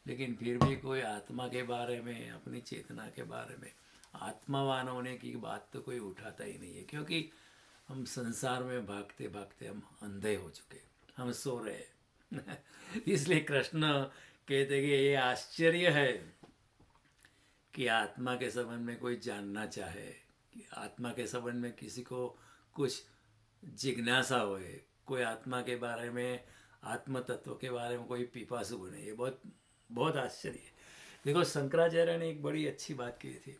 लेकिन फिर भी कोई आत्मा के बारे में, अपनी चेतना के बारे में, आत्मावान होने की बात तो कोई उठाता ही नहीं है, क्योंकि हम संसार में भागते भागते हम अंधे हो चुके, हम सो रहे हैं। इसलिए कृष्ण कहते कि ये आश्चर्य है कि आत्मा के संबंध में कोई जानना चाहे, कि आत्मा के संबंध में किसी को कुछ जिज्ञासा होए, कोई आत्मा के बारे में, आत्म तत्व के बारे में कोई पिपासु बने। ये बहुत बहुत आश्चर्य है। देखो, शंकराचार्य ने एक बड़ी अच्छी बात की थी,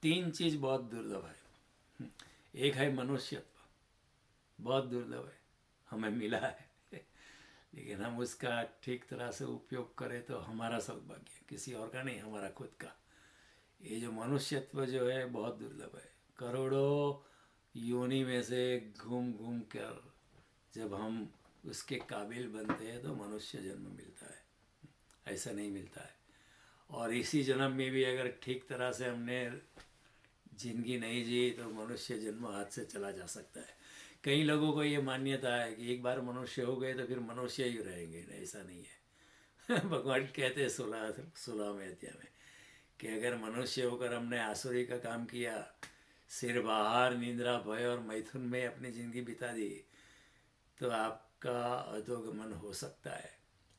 3 चीज़ बहुत दुर्लभ है। एक है मनुष्यत्व, बहुत दुर्लभ है, हमें मिला है, लेकिन हम उसका ठीक तरह से उपयोग करें तो हमारा सौभाग्य, किसी और का नहीं, हमारा खुद का। ये जो मनुष्यत्व जो है बहुत दुर्लभ है। करोड़ों योनि में से घूम घूम कर जब हम उसके काबिल बनते हैं तो मनुष्य जन्म मिलता है, ऐसा नहीं मिलता है। और इसी जन्म में भी अगर ठीक तरह से हमने जिंदगी नहीं जी तो मनुष्य जन्म हाथ से चला जा सकता है। कई लोगों को ये मान्यता है कि एक बार मनुष्य हो गए तो फिर मनुष्य ही रहेंगे, ऐसा नहीं है। भगवान कहते हैं 16वें अध्याय में कि अगर मनुष्य होकर हमने आसुरी का काम किया, सिर्फ आहार, निद्रा, भय और मैथुन में अपनी ज़िंदगी बिता दी, तो आपका अधोगमन हो सकता है,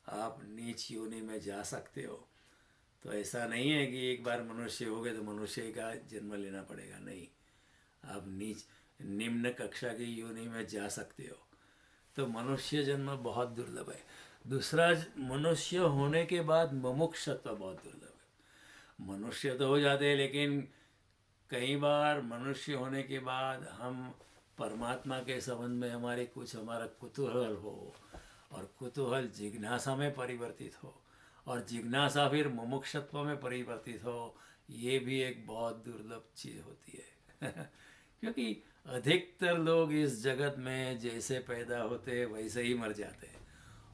आप नीच योनि में जा सकते हो। तो ऐसा नहीं है कि एक बार मनुष्य हो गए तो मनुष्य का जन्म लेना पड़ेगा, नहीं, आप निम्न कक्षा की योनि में जा सकते हो। तो मनुष्य जन्म बहुत दुर्लभ है। दूसरा, मनुष्य होने के बाद मुमुक्षत्व बहुत दुर्लभ है। मनुष्य तो हो जाते हैं, लेकिन कई बार मनुष्य होने के बाद हम परमात्मा के संबंध में हमारा कुतूहल हो, और कुतूहल जिज्ञासा में परिवर्तित हो, और जिज्ञासा फिर मुमुक्षत्व में परिवर्तित हो, ये भी एक बहुत दुर्लभ चीज़ होती है। क्योंकि अधिकतर लोग इस जगत में जैसे पैदा होते हैं वैसे ही मर जाते हैं।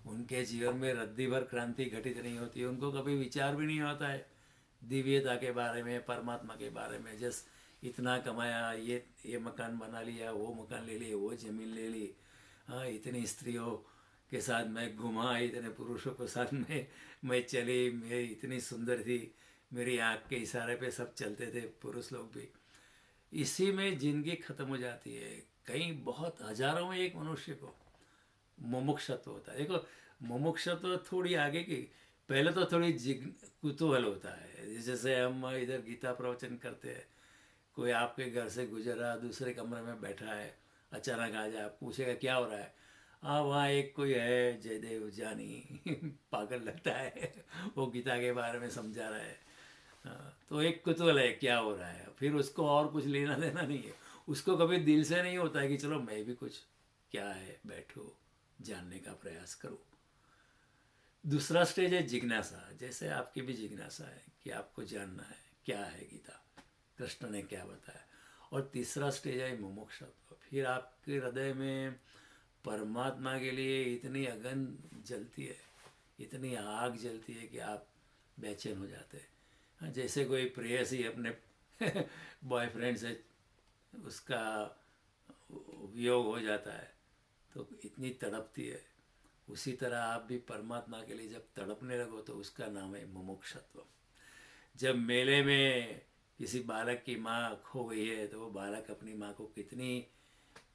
उनके जीवन में रद्दी भर क्रांति घटित नहीं होती, उनको कभी विचार भी नहीं होता है दिव्यता के बारे में, परमात्मा के बारे में। जस इतना कमाया, ये मकान बना लिया, वो मकान ले लिया, वो ज़मीन ले ली, हाँ, इतनी स्त्रियों के साथ मैं घुमा, इतने पुरुषों के साथ मैं चली, मैं इतनी सुंदर थी, मेरी आँख के इशारे पे सब चलते थे, पुरुष लोग भी। इसी में जिंदगी खत्म हो जाती है। कई बहुत हजारों में एक मनुष्य को मुमुक्षत्व होता है। देखो, मुमुक्षत्व थोड़ी आगे की, पहले तो थोड़ी कुतूहल होता है। जैसे हम इधर गीता प्रवचन करते हैं, कोई आपके घर से गुजरा, दूसरे कमरे में बैठा है, अचानक आ जाए, पूछेगा क्या हो रहा है। हाँ, वहाँ एक कोई है जयदेव जानी, पागल लगता है, वो गीता के बारे में समझा रहा है। हाँ, तो एक कुतूहल है क्या हो रहा है, फिर उसको और कुछ लेना देना नहीं है। उसको कभी दिल से नहीं होता है कि चलो मैं भी कुछ क्या है बैठूं, जानने का प्रयास करूं। दूसरा स्टेज है जिज्ञासा, जैसे आपकी भी जिज्ञासा है कि आपको जानना है क्या है गीता, कृष्ण ने क्या बताया। और तीसरा स्टेज है मुमुक्षत्व, फिर आपके हृदय में परमात्मा के लिए इतनी अगन जलती है, इतनी आग जलती है कि आप बेचैन हो जाते हैं। हाँ, जैसे कोई प्रेयसी अपने बॉयफ्रेंड से उसका वियोग हो जाता है तो इतनी तड़पती है, उसी तरह आप भी परमात्मा के लिए जब तड़पने लगो तो उसका नाम है मुमुक्षत्व। जब मेले में किसी बालक की माँ खो गई है तो वो बालक अपनी माँ को कितनी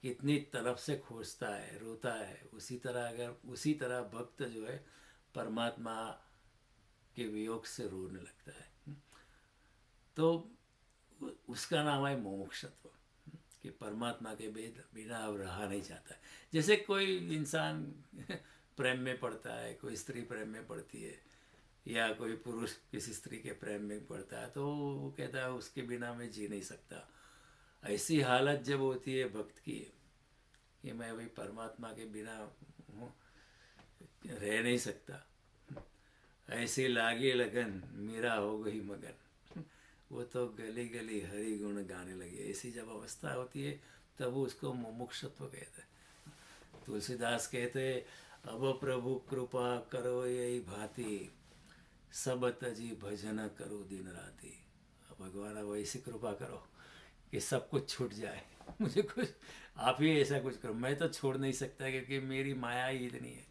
कितनी तड़प से खोजता है, रोता है, उसी तरह भक्त जो है परमात्मा के वियोग से रोने लगता है। तो उसका नाम है मुमुक्षत्व, कि परमात्मा के बिना अब रहा नहीं जाता है। जैसे कोई इंसान प्रेम में पड़ता है, कोई स्त्री प्रेम में पड़ती है, या कोई पुरुष किसी स्त्री के प्रेम में पड़ता है, तो वो कहता है उसके बिना मैं जी नहीं सकता। ऐसी हालत जब होती है भक्त की कि मैं अभी परमात्मा के बिना रह नहीं सकता, ऐसी लागी लगन मीरा हो गई मगन, वो तो गली गली हरि गुण गाने लगे। ऐसी जब अवस्था होती है तब उसको मुमुक्षत्व कहते हैं। तुलसीदास कहते, अब प्रभु कृपा करो यही भांति, सब तजी भजन करो दिन राति। भगवान अब ऐसी कृपा करो कि सब कुछ छूट जाए। मुझे कुछ, आप ही ऐसा कुछ करो, मैं तो छोड़ नहीं सकता क्योंकि मेरी माया ही इतनी है,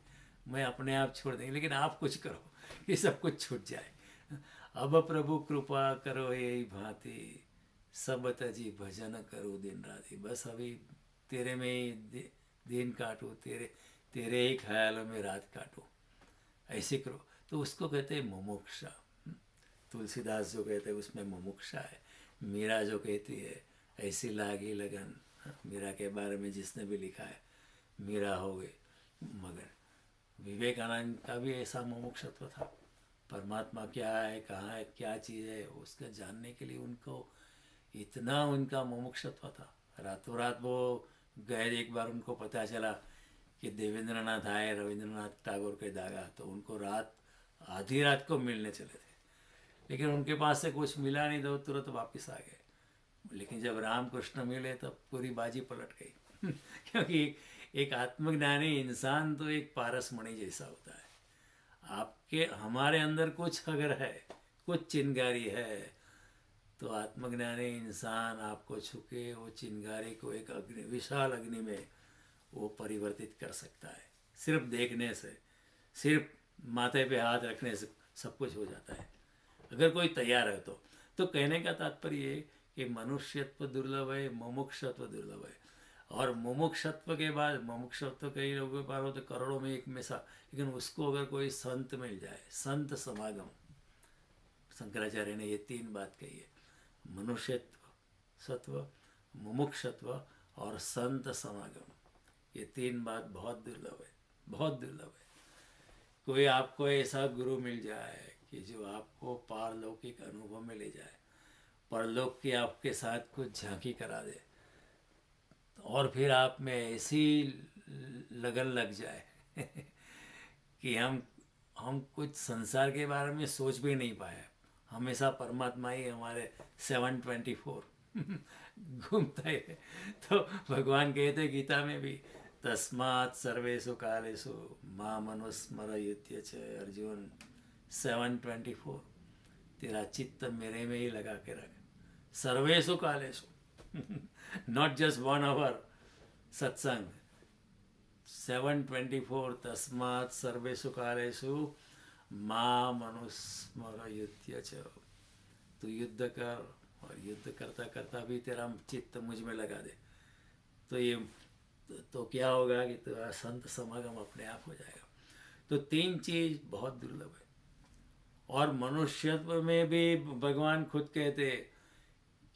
मैं अपने आप छोड़ देंगे, लेकिन आप कुछ करो कि सब कुछ छूट जाए। अब प्रभु कृपा करो यही भांति, सब तजी भजन करो दिन राति। बस अभी तेरे में ही दिन काटूँ, तेरे तेरे ही ख्यालों में रात काटूँ, ऐसे करो। तो उसको कहते हैं मुमुक्षा। तुलसीदास जो कहते हैं उसमें मुमुक्षा है। मीरा जो कहती है ऐसी लागी लगन, मीरा के बारे में जिसने भी लिखा है, मीरा हो गए मगर। विवेकानंद का भी ऐसा मुमुक्षत्व था, परमात्मा क्या है, कहाँ है, क्या चीज़ है, उसका जानने के लिए उनको इतना उनका मुमुक्षत्व था। रातों रात वो गए, एक बार उनको पता चला कि देवेंद्रनाथ आए रविंद्रनाथ टैगोर के दागा, तो उनको रात आधी रात को मिलने चले थे, लेकिन उनके पास से कुछ मिला नहीं, तो तुरंत वापस आ गए। लेकिन जब रामकृष्ण मिले तब पूरी बाजी पलट गई क्योंकि एक आत्मज्ञानी इंसान तो एक पारसमणि जैसा होता है। आपके हमारे अंदर कुछ अगर है, कुछ चिंगारी है, तो आत्मज्ञानी इंसान आपको छुके वो चिंगारी को एक अग्नि, विशाल अग्नि में वो परिवर्तित कर सकता है। सिर्फ देखने से, सिर्फ माथे पे हाथ रखने से सब कुछ हो जाता है, अगर कोई तैयार है तो। तो कहने का तात्पर्य ये कि मनुष्यत्व दुर्लभ है, मुमुक्षत्व दुर्लभ है। और मुमुक्षत्व के बाद, मुमुक्षत्व कई लोगों के पास हो तो करोड़ों में एक में सा, लेकिन उसको अगर कोई संत मिल जाए, संत समागम, शंकराचार्य ने ये तीन बात कही है, मनुष्यत्व सत्व, मुमुक्षत्व और संत समागम। ये तीन बात बहुत दुर्लभ है, बहुत दुर्लभ है। कोई आपको ऐसा गुरु मिल जाए कि जो आपको पारलौकिक अनुभव में ले जाए, परलोक की आपके साथ कुछ झांकी करा दे, और फिर आप में ऐसी लगन लग जाए कि हम कुछ संसार के बारे में सोच भी नहीं पाए, हमेशा परमात्मा ही हमारे 724 घूमता है। तो भगवान कहते गीता में भी, तस्मात् सर्वेषु कालेषु माम अनुस्मरयुध्य च अर्जुन। 724, तेरा चित्त मेरे में ही लगा के रख, सर्वेषु कालेषु नॉट जस्ट 1 hour सत्संग, 724, तस्मात् सर्वेषु कालेषु माम अनुस्मरयुध्य च। तू युद्ध कर, और युद्ध करता करता भी तेरा चित्त मुझ में लगा दे, तो ये तो क्या होगा कि तेरा संत समागम अपने आप हो जाएगा। तो तीन चीज बहुत दुर्लभ है। और मनुष्यत्व में भी भगवान खुद कहते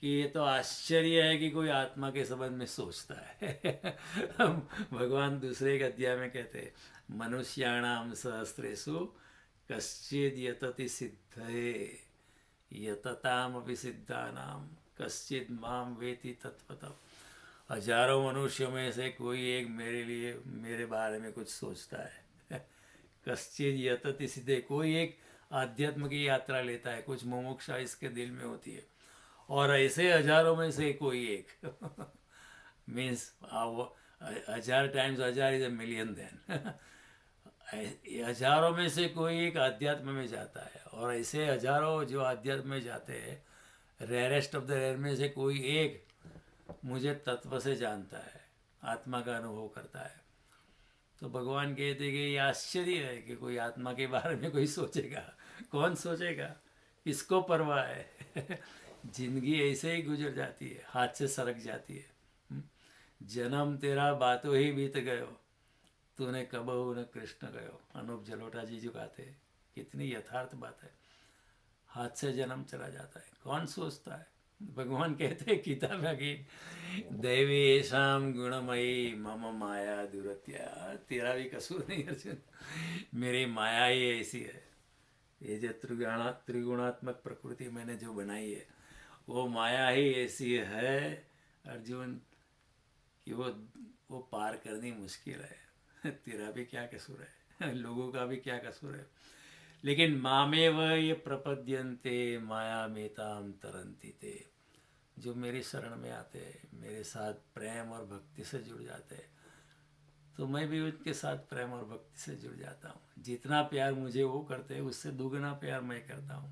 कि ये तो आश्चर्य है कि कोई आत्मा के संबंध में सोचता है भगवान दूसरे एक अध्याय में कहते, मनुष्याणाम सहस्रेषु कश्चिद यतति सिद्धये यतताम अपि सिद्धानाम कश्चिद माम वेति तत्वतः। हजारों मनुष्यों में से कोई एक मेरे लिए, मेरे बारे में कुछ सोचता है कश्चिद यतति सिद्धे, कोई एक आध्यात्म की यात्रा लेता है, कुछ मुमुक्षा इसके दिल में होती है, और ऐसे हजारों में से कोई एक means 1000 times 1000 is a million then हजारों में से कोई एक आध्यात्म में जाता है, और ऐसे हजारों जो आध्यात्म में जाते हैं, रेयरेस्ट ऑफ द रेयर में से कोई एक मुझे तत्व से जानता है, आत्मा का अनुभव करता है। तो भगवान कहते कि ये आश्चर्य है कि कोई आत्मा के बारे में कोई सोचेगा, कौन सोचेगा, किसको परवाह है जिंदगी ऐसे ही गुजर जाती है, हाथ से सरक जाती है। जन्म तेरा बातों ही बीत गयो, तूने कबहू न कृष्ण गयो। अनूप जलोटा जी जो गाते हैं, कितनी यथार्थ बात है, हाथ से जन्म चला जाता है, कौन सोचता है। भगवान कहते हैं गीता में कि दैवी शाम गुणमयी मम माया दुरत्या, तेरा भी कसूर नहीं अर्जुन, मेरी माया ही ऐसी है। ये जो त्रिगुणात्मक प्रकृति मैंने जो बनाई है, वो माया ही ऐसी है अर्जुन कि वो पार करनी मुश्किल है। तेरा भी क्या कसूर है, लोगों का भी क्या कसूर है। लेकिन मामेव ये प्रपद्यन्ते माया मेताम तरन्ति ते, जो मेरी शरण में आते हैं, मेरे साथ प्रेम और भक्ति से जुड़ जाते हैं, तो मैं भी उनके साथ प्रेम और भक्ति से जुड़ जाता हूँ। जितना प्यार मुझे वो करते हैं, उससे दुगना प्यार मैं करता हूँ।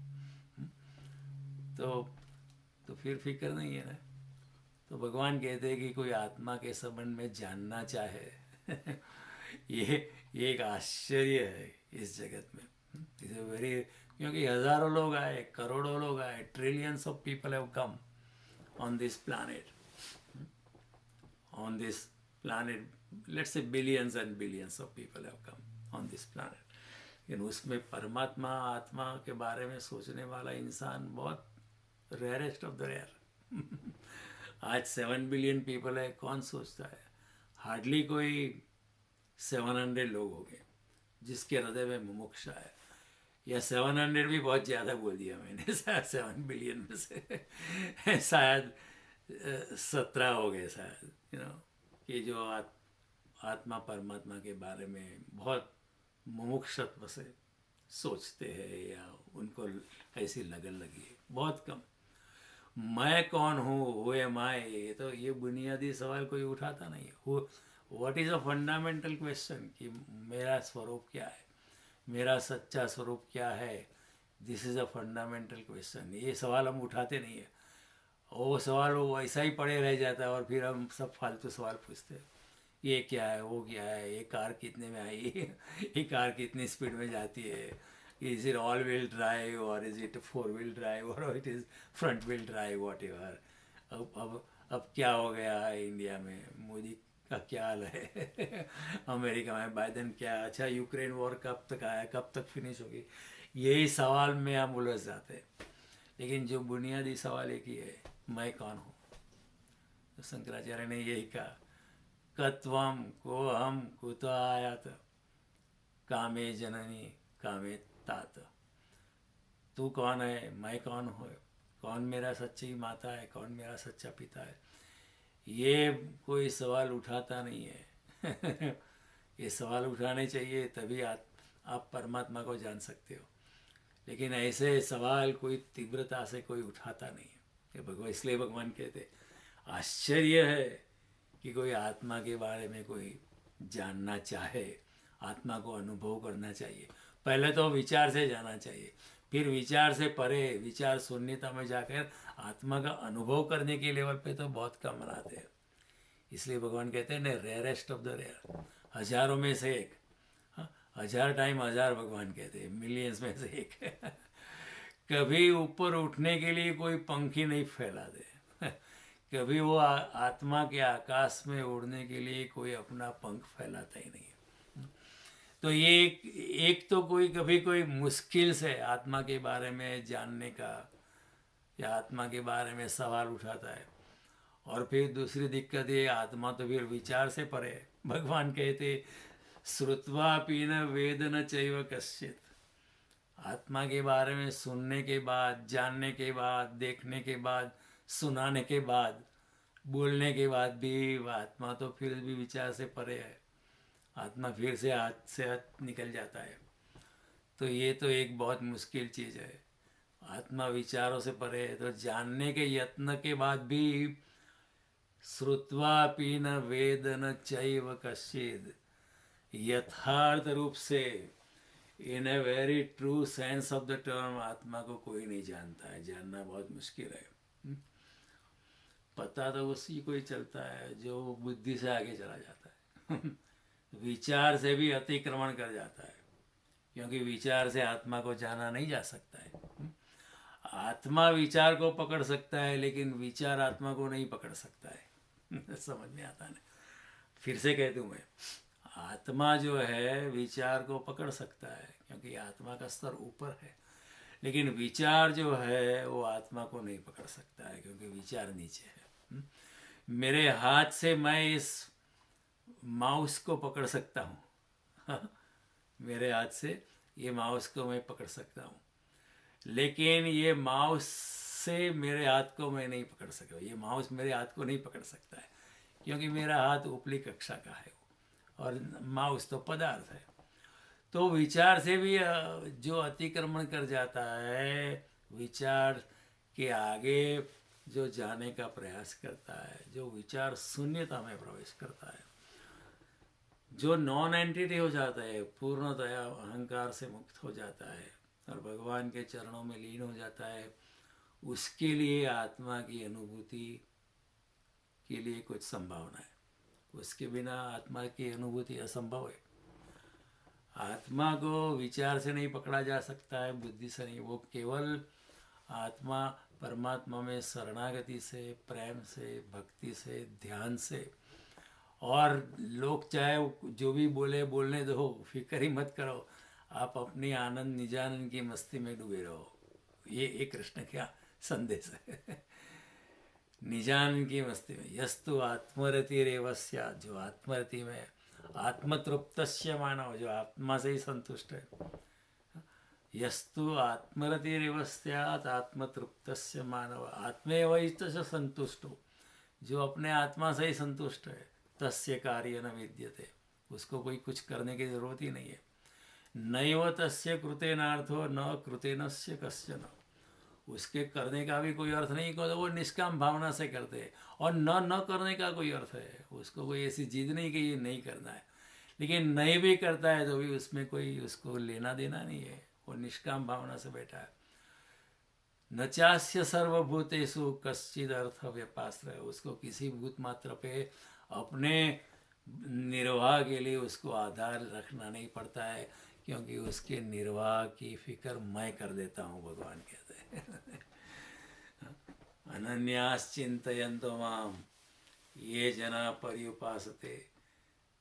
तो फिर फिक्र नहीं है ना। तो भगवान कहते हैं कि कोई आत्मा के संबंध में जानना चाहे ये एक आश्चर्य है इस जगत में। इट्स ए वेरी, क्योंकि हजारों लोग आए, करोड़ों लोग आए, trillions of people have come on this planet, on this planet, let's say billions and billions of people have come on this planet, लेकिन उसमें परमात्मा आत्मा के बारे में सोचने वाला इंसान बहुत रेयरेस्ट ऑफ द रेयर आज 7 बिलियन पीपल है, कौन सोचता है? हार्डली कोई 700 लोग हो गए जिसके हृदय में मुमुक्षा है, या 700 भी बहुत ज़्यादा बोल दिया मैंने, शायद 7 बिलियन में से शायद 17 हो गए शायद, कि जो आत्मा परमात्मा के बारे में बहुत मुमुक्षत्व से सोचते हैं या उनको ऐसी लगन लगी है, बहुत कम। मैं कौन हूँ, हु एम आई, ये बुनियादी सवाल कोई उठाता नहीं है। What is a fundamental question, कि मेरा स्वरूप क्या है, मेरा सच्चा स्वरूप क्या है, this is a fundamental question. ये सवाल हम उठाते नहीं है, वो सवाल वो ऐसा ही पड़े रह जाता है, और फिर हम सब फालतू सवाल पूछते हैं, ये क्या है, वो क्या है, ये कार कितने में आई ये कार कितनी स्पीड में जाती है, is it all wheel drive और इज इट 4 व्हील ड्राइव और it is front wheel drive, what ever. अब क्या हो गया है इंडिया में, मोदी का क्या हाल है अमेरिका में बाइडेन क्या, अच्छा यूक्रेन वॉर कब तक आया, कब तक फिनिश होगी, यही सवाल में हम उलझ जाते हैं। लेकिन जो बुनियादी सवाल एक ही है, मैं कौन हूँ। तो शंकराचार्य ने यही कहा, कत्वम को हम कुत आयात कामे जननी कामे तात। तू कौन है, मैं कौन हूँ, कौन मेरा सच्ची माता है, कौन मेरा सच्चा पिता है, ये कोई सवाल उठाता नहीं है ये सवाल उठाने चाहिए, तभी आप परमात्मा को जान सकते हो। लेकिन ऐसे सवाल कोई तीव्रता से कोई उठाता नहीं है। भगवान, इसलिए भगवान कहते आश्चर्य है कि कोई आत्मा के बारे में कोई जानना चाहे, आत्मा को अनुभव करना चाहिए। पहले तो विचार से जाना चाहिए, फिर विचार से परे, विचार शून्यता में जाकर आत्मा का अनुभव करने के लेवल पे तो बहुत कम बनाते हैं। इसलिए भगवान कहते हैं ना, रेयरेस्ट ऑफ द रेयर, हजारों में से एक। 1000 टाइम 1000 भगवान कहते हैं, मिलियंस में से एक कभी ऊपर उठने के लिए कोई पंखी नहीं फैला दे कभी वो आत्मा के आकाश में उड़ने के लिए कोई अपना पंख फैलाता ही नहीं है। तो ये एक तो कभी कोई मुश्किल से आत्मा के बारे में जानने का या आत्मा के बारे में सवाल उठाता है। और फिर दूसरी दिक्कत ये, आत्मा तो फिर विचार से परे है। भगवान कहते श्रुत्वा पीन वेद न चैव कश्चित। आत्मा के बारे में सुनने के बाद, जानने के बाद, देखने के बाद, सुनाने के बाद, बोलने के बाद भी आत्मा तो फिर भी विचार से परे है। आत्मा फिर से हाथ से हाथ निकल जाता है। तो ये तो एक बहुत मुश्किल चीज़ है। आत्मा विचारों से परे है, तो जानने के यत्न के बाद भी श्रुत्वापि न वेद न चैव कश्चित्, यथार्थ रूप से, in a very true sense of the term, आत्मा को कोई नहीं जानता है। जानना बहुत मुश्किल है। पता तो उसी को ही चलता है जो बुद्धि से आगे चला जाता है विचार से भी अतिक्रमण कर जाता है, क्योंकि विचार से आत्मा को जाना नहीं जा सकता है। आत्मा विचार को पकड़ सकता है, लेकिन विचार आत्मा को नहीं पकड़ सकता है समझ में आता है। फिर से कह दूं मैं, आत्मा जो है विचार को पकड़ सकता है, क्योंकि आत्मा का स्तर ऊपर है। लेकिन विचार जो है वो आत्मा को नहीं पकड़ सकता है, क्योंकि विचार नीचे है। मेरे हाथ से मैं इस माउस को पकड़ सकता हूँ मेरे हाथ से ये माउस को मैं पकड़ सकता हूँ, लेकिन ये माउस से मेरे हाथ को मैं नहीं पकड़ सकता। ये माउस मेरे हाथ को नहीं पकड़ सकता है, क्योंकि मेरा हाथ ऊपरी कक्षा का है और माउस तो पदार्थ है। तो विचार से भी जो अतिक्रमण कर जाता है, विचार के आगे जो जाने का प्रयास करता है, जो विचार शून्यता में प्रवेश करता है, जो नॉन एंटिटी हो जाता है, पूर्णतया अहंकार से मुक्त हो जाता है और भगवान के चरणों में लीन हो जाता है, उसके लिए आत्मा की अनुभूति के लिए कुछ संभावना है। उसके बिना आत्मा की अनुभूति असंभव है। आत्मा को विचार से नहीं पकड़ा जा सकता है, बुद्धि से नहीं। वो केवल आत्मा परमात्मा में शरणागति से, प्रेम से, भक्ति से, ध्यान से, और लोग चाहे जो भी बोलने दो, फिक्र ही मत करो, आप अपनी आनंद निजानंद की मस्ती में डूबे रहो। ये कृष्ण का संदेश है। निजानंद की मस्ती में। यस्तु आत्मरति रेवस्या, जो आत्मरति में, आत्मतृप्तस्य मानव, जो आत्मा से ही संतुष्ट है। यस्तु आत्मरति रेवस्यात् आत्मतृप्तस्य मानव आत्मेव च संतुष्टो, जो अपने आत्मा से ही संतुष्ट है, तस्य कार्य न विद्यते, उसको कोई कुछ करने की जरूरत ही नहीं है। नैव तस्य कृतेनार्थो न कृतेनस्य कश्चन, उसके करने का भी कोई अर्थ नहीं, क्योंकि वो निष्काम भावना से करते हैं। और न करने का कोई अर्थ है, उसको कोई ऐसी जिद नहीं कि ये नहीं करना है। लेकिन नहीं भी करता है तो भी उसमें कोई उसको लेना देना नहीं है, वो निष्काम भावना से बैठा है। न चास्य सर्वभूतेषु कश्चिद अर्थ व्यपाश्रय, उसको किसी भूत मात्र पे अपने निर्वाह के लिए उसको आधार रखना नहीं पड़ता है, क्योंकि उसके निर्वाह की फिक्र मैं कर देता हूँ, भगवान कहते हैं। अनन्याश्चिन्तयन्तो माम ये जना पर्युपासते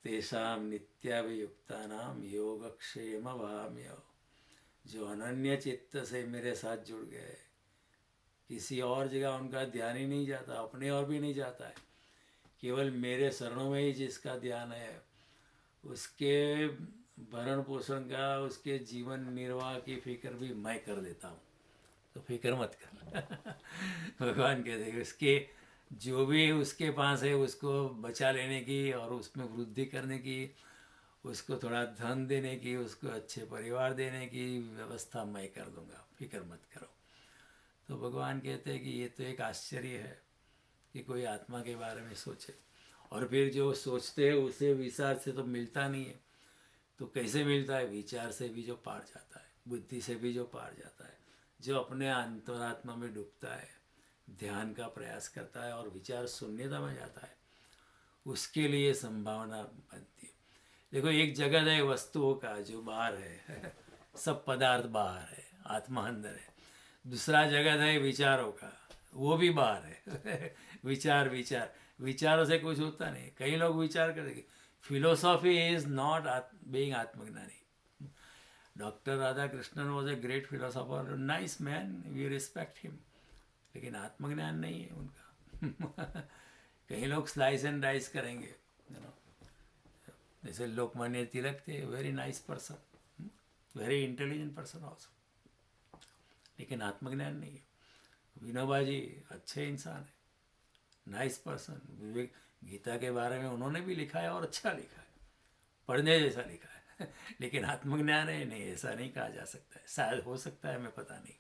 तेषां नित्याभियुक्तानां योगक्षेम वहाम्यहम्। जो अनन्य चित्त से मेरे साथ जुड़ गए, किसी और जगह उनका ध्यान ही नहीं जाता, अपने और भी नहीं जाता है, केवल मेरे शरणों में ही जिसका ध्यान है, उसके भरण पोषण का, उसके जीवन निर्वाह की फिक्र भी मैं कर देता हूँ, तो फिक्र मत कर। भगवान कहते हैं उसके जो भी उसके पास है उसको बचा लेने की और उसमें वृद्धि करने की, उसको थोड़ा धन देने की, उसको अच्छे परिवार देने की व्यवस्था मैं कर दूंगा, फिक्र मत करो। तो भगवान कहते हैं कि ये तो एक आश्चर्य है कि कोई आत्मा के बारे में सोचे, और फिर जो सोचते हैं उसे विचार से तो मिलता नहीं है। तो कैसे मिलता है? विचार से भी जो पार जाता है, बुद्धि से भी जो पार जाता है, जो अपने अंतरात्मा में डूबता है, ध्यान का प्रयास करता है और विचार शून्यता में जाता है, उसके लिए संभावना बनती है। देखो, एक जगत है वस्तुओं का जो बाहर है, सब पदार्थ बाहर है, आत्मा अंदर है। दूसरा जगत है विचारों का, वो भी बाहर है। विचारों से कुछ होता नहीं। कई लोग विचार करते, फिलोसॉफी इज नॉट बीइंग आत्मज्ञानी। Doctor Radha Krishnan was a great philosopher, nice man, we respect him, लेकिन आत्मज्ञान नहीं है उनका। कई लोग स्लाइस एंड डाइस करेंगे, जैसे लोकमान्य तिलक थे, very nice person, very intelligent person also, लेकिन आत्मज्ञान नहीं है। विनोबा जी अच्छे इंसान है, नाइस पर्सन। विवेक गीता के बारे में उन्होंने भी लिखा है और अच्छा लिखा है, पढ़ने जैसा लिखा है। लेकिन आत्मज्ञान है नहीं, ऐसा नहीं कहा जा सकता है। शायद हो सकता है, मैं पता नहीं,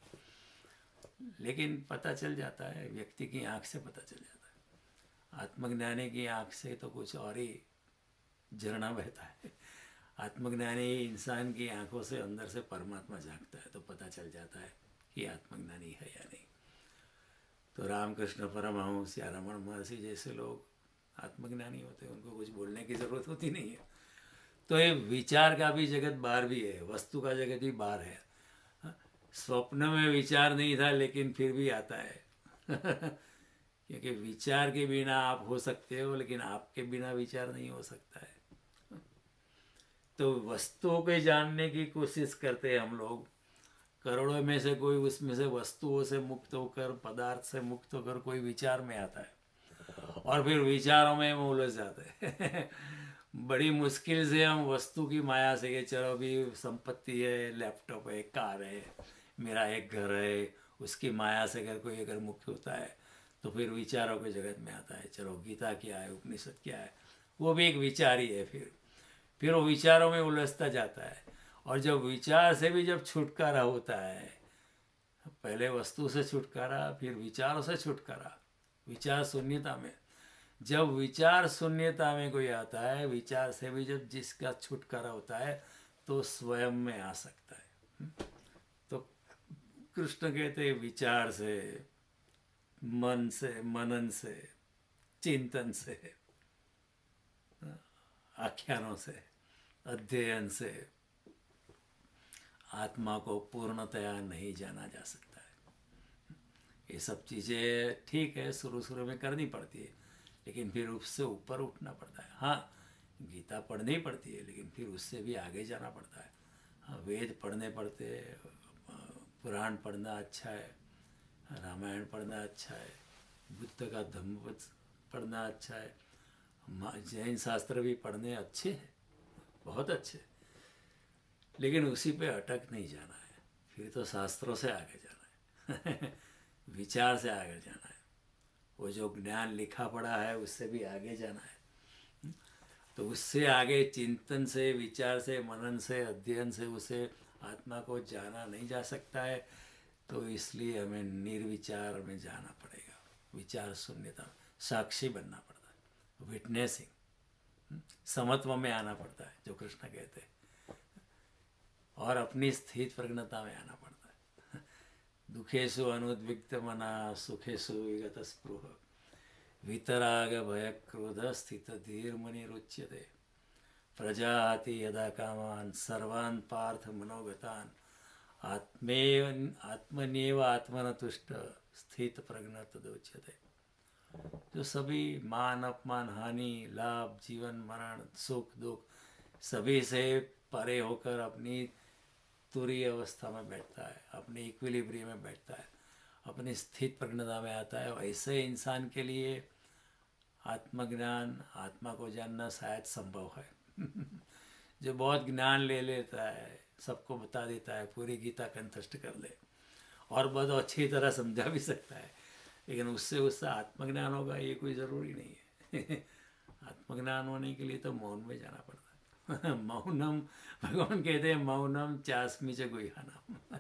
लेकिन पता चल जाता है, व्यक्ति की आंख से पता चल जाता है। आत्मज्ञानी की आंख से तो कुछ और ही झरना बहता है। आत्मज्ञानी इंसान की आंखों से अंदर से परमात्मा झांकता है, तो पता चल जाता है कि आत्मज्ञानी है या नहीं। तो रामकृष्ण परमहंस या रमण महर्षि जैसे लोग आत्मज्ञानी होते हैं, उनको कुछ बोलने की ज़रूरत होती नहीं है। तो ये विचार का भी जगत बाहर भी है, वस्तु का जगत भी बाहर है। स्वप्न में विचार नहीं था, लेकिन फिर भी आता है। क्योंकि विचार के बिना आप हो सकते हो, लेकिन आपके बिना विचार नहीं हो सकता है। तो वस्तुओं को जानने की कोशिश करते हैं हम लोग, करोड़ों में से कोई उसमें से वस्तुओं से मुक्त होकर, पदार्थ से मुक्त होकर कोई विचार में आता है, और फिर विचारों में हम उलझ जाते हैं। बड़ी मुश्किल से हम वस्तु की माया से, कि चलो अभी संपत्ति है, लैपटॉप है, कार है, मेरा एक घर है, उसकी माया से अगर कोई अगर मुक्त होता है तो फिर विचारों के जगत में आता है। चलो गीता क्या है, उपनिषद क्या है, वो भी एक विचार ही है। फिर वो विचारों में उलझता जाता है। और जब विचार से भी जब छुटकारा होता है, पहले वस्तु से छुटकारा, फिर विचारों से छुटकारा, विचार शून्यता में, जब विचार शून्यता में कोई आता है, विचार से भी जब जिसका छुटकारा होता है, तो स्वयं में आ सकता है। तो कृष्ण कहते हैं विचार से, मन से, मनन से, चिंतन से, आख्यानों से, अध्ययन से आत्मा को पूर्णतया नहीं जाना जा सकता है। ये सब चीज़ें ठीक है, शुरू शुरू में करनी पड़ती है, लेकिन फिर उससे ऊपर उठना पड़ता है। हाँ, गीता पढ़नी पड़ती है, लेकिन फिर उससे भी आगे जाना पड़ता है। हाँ, वेद पढ़ने पड़ते हैं, पुराण पढ़ना अच्छा है, रामायण पढ़ना अच्छा है, बुद्ध का धम्म पढ़ना अच्छा है, जैन शास्त्र भी पढ़ने अच्छे हैं, बहुत अच्छे, लेकिन उसी पे अटक नहीं जाना है। फिर तो शास्त्रों से आगे जाना है विचार से आगे जाना है। वो जो ज्ञान लिखा पड़ा है उससे भी आगे जाना है। तो उससे आगे चिंतन से, विचार से, मनन से, अध्ययन से उसे आत्मा को जाना नहीं जा सकता है। तो इसलिए हमें निर्विचार में जाना पड़ेगा, विचार शून्यता में, साक्षी बनना पड़ता है, विटनेसिंग, समत्व में आना पड़ता है जो कृष्ण कहते हैं, और अपनी स्थित प्रज्ञता में आना पड़ता है। दुखेषु अनुद्विग्ध मना सुखेषु विगत स्पृह वितराग भय क्रोध स्थित धीर मुनिरुच्यते प्रजाति यदा कामान सर्वान् पार्थ मनोगतान् आत्मन्येव आत्मनतुष्ट स्थित प्रज्ञ तदोच्यते। जो सभी मान अपमान हानि लाभ जीवन मरण सुख दुख सभी से परे होकर अपनी तुरीय अवस्था में बैठता है, अपनी इक्विलिब्रियम में बैठता है, अपनी स्थित प्रज्ञता में आता है, ऐसे इंसान के लिए आत्मज्ञान, आत्मा को जानना शायद संभव है जो बहुत ज्ञान ले लेता है, सबको बता देता है, पूरी गीता कंठस्थ कर ले और बहुत अच्छी तरह समझा भी सकता है, लेकिन उससे आत्मज्ञान होगा ये कोई ज़रूरी नहीं है आत्मज्ञान होने के लिए तो मौन में जाना पड़ता है मौनम, भगवान कहते हैं मौनम चास्मी च गुह्यानम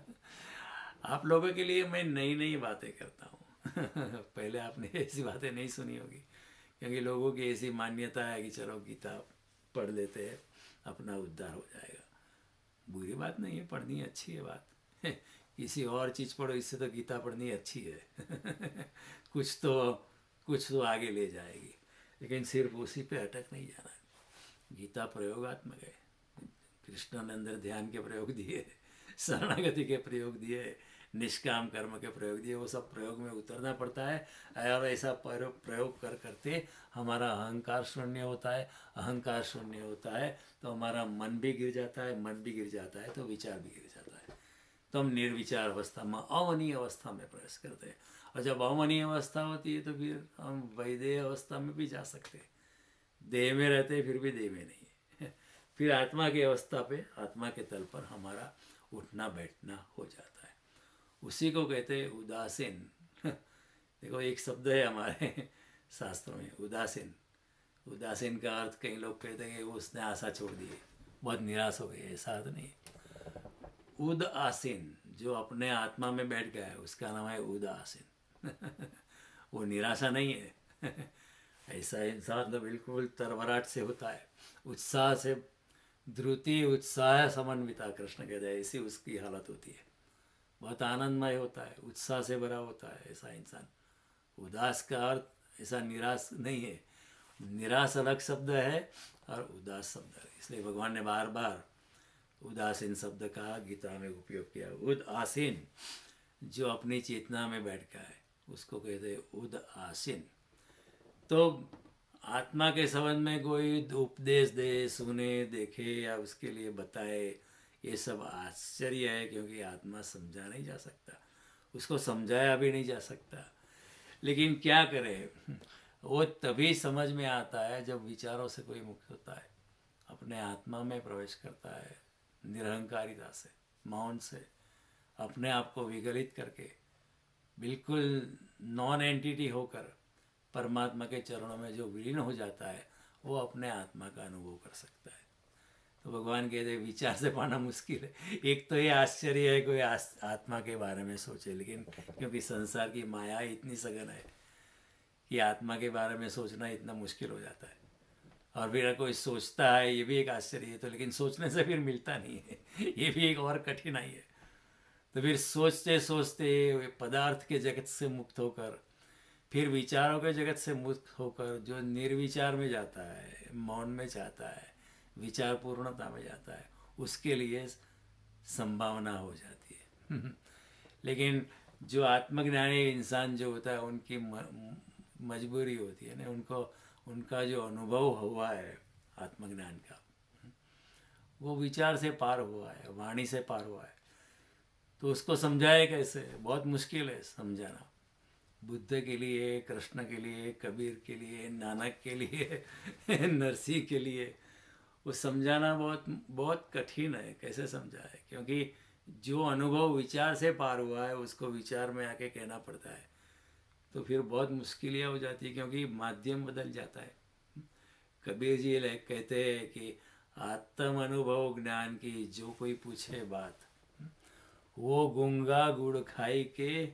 आप लोगों के लिए मैं नई नई बातें करता हूँ पहले आपने ऐसी बातें नहीं सुनी होगी, क्योंकि लोगों की ऐसी मान्यता है कि चलो गीता पढ़ लेते हैं अपना उद्धार हो जाएगा। बुरी बात नहीं है, पढ़नी अच्छी है बात किसी और चीज़ पढ़ो, इससे तो गीता पढ़नी अच्छी है कुछ तो आगे ले जाएगी, लेकिन सिर्फ उसी पे अटक नहीं जाना है। गीता प्रयोगात्मक है, कृष्ण ने अंदर ध्यान के प्रयोग दिए, शरणागति के प्रयोग दिए, निष्काम कर्म के प्रयोग दिए, वो सब प्रयोग में उतरना पड़ता है। और ऐसा प्रयोग करते हमारा अहंकार शून्य होता है, अहंकार शून्य होता है तो हमारा मन भी गिर जाता है, मन भी गिर जाता है तो विचार भी गिर जाता है, तो हम निर्विचार अवस्था में, अवनीय अवस्था में प्रवेश करते हैं। और जब अवनीय अवस्था होती है तो फिर हम वैदेह अवस्था में भी जा सकते हैं, देह में रहते हैं फिर भी देह में नहीं है फिर आत्मा की अवस्था पे, आत्मा के तल पर हमारा उठना बैठना हो जाता है। उसी को कहते हैं उदासीन देखो एक शब्द है हमारे शास्त्रों में, उदासीन। उदासीन का अर्थ कई लोग कहते हैं कि उसने आशा छोड़ दी, बहुत निराश हो गई, ऐसा अर्थ नहीं। उदासीन जो अपने आत्मा में बैठ गया है उसका नाम है उदासीन वो निराशा नहीं है ऐसा इंसान तो बिल्कुल तरवराट से होता है, उत्साह से, द्रुति उत्साह समन्विता कृष्ण कहते हैं, ऐसी उसकी हालत होती है, बहुत आनंदमय होता है, उत्साह से भरा होता है ऐसा इंसान। उदास का अर्थ ऐसा निराश नहीं है, निराश अलग शब्द है और उदास शब्द है, इसलिए भगवान ने बार बार उदासीन शब्द का गीता में उपयोग किया। उदासीन जो अपनी चेतना में बैठ गया है उसको कहते हैं उदासीन। तो आत्मा के संबंध में कोई उपदेश दे, सुने, देखे या उसके लिए बताए, ये सब आश्चर्य है, क्योंकि आत्मा समझा नहीं जा सकता, उसको समझाया भी नहीं जा सकता। लेकिन क्या करें, वो तभी समझ में आता है जब विचारों से कोई मुक्त होता है, अपने आत्मा में प्रवेश करता है, निरहंकारिता से, मौन से, अपने आप को विगलित करके, बिल्कुल नॉन एंटिटी होकर परमात्मा के चरणों में जो विलीन हो जाता है वो अपने आत्मा का अनुभव कर सकता है। तो भगवान कहते हैं विचार से पाना मुश्किल है। एक तो ये आश्चर्य है कोई आत्मा के बारे में सोचे, लेकिन क्योंकि संसार की माया इतनी सघन है कि आत्मा के बारे में सोचना इतना मुश्किल हो जाता है। और फिर कोई सोचता है, ये भी एक आश्चर्य है, तो लेकिन सोचने से फिर मिलता नहीं है ये भी एक और कठिनाई है। तो फिर सोचते सोचते पदार्थ के जगत से मुक्त होकर फिर विचारों के जगत से मुक्त होकर जो निर्विचार में जाता है, मौन में जाता है, विचार पूर्णता में जाता है, उसके लिए संभावना हो जाती है। लेकिन जो आत्मज्ञानी इंसान जो होता है, उनकी मजबूरी होती है ना, उनको उनका जो अनुभव हुआ है आत्मज्ञान का, वो विचार से पार हुआ है, वाणी से पार हुआ है, तो उसको समझाए कैसे? बहुत मुश्किल है समझाना। बुद्ध के लिए, कृष्ण के लिए, कबीर के लिए, नानक के लिए, नरसिंह के लिए वो समझाना बहुत बहुत कठिन है। कैसे समझाए? क्योंकि जो अनुभव विचार से पार हुआ है उसको विचार में आके कहना पड़ता है, तो फिर बहुत मुश्किलें हो जाती है, क्योंकि माध्यम बदल जाता है। कबीर जी कहते हैं कि आत्म अनुभव ज्ञान की जो कोई पूछे बात, वो गूंगा गुड़ खाई के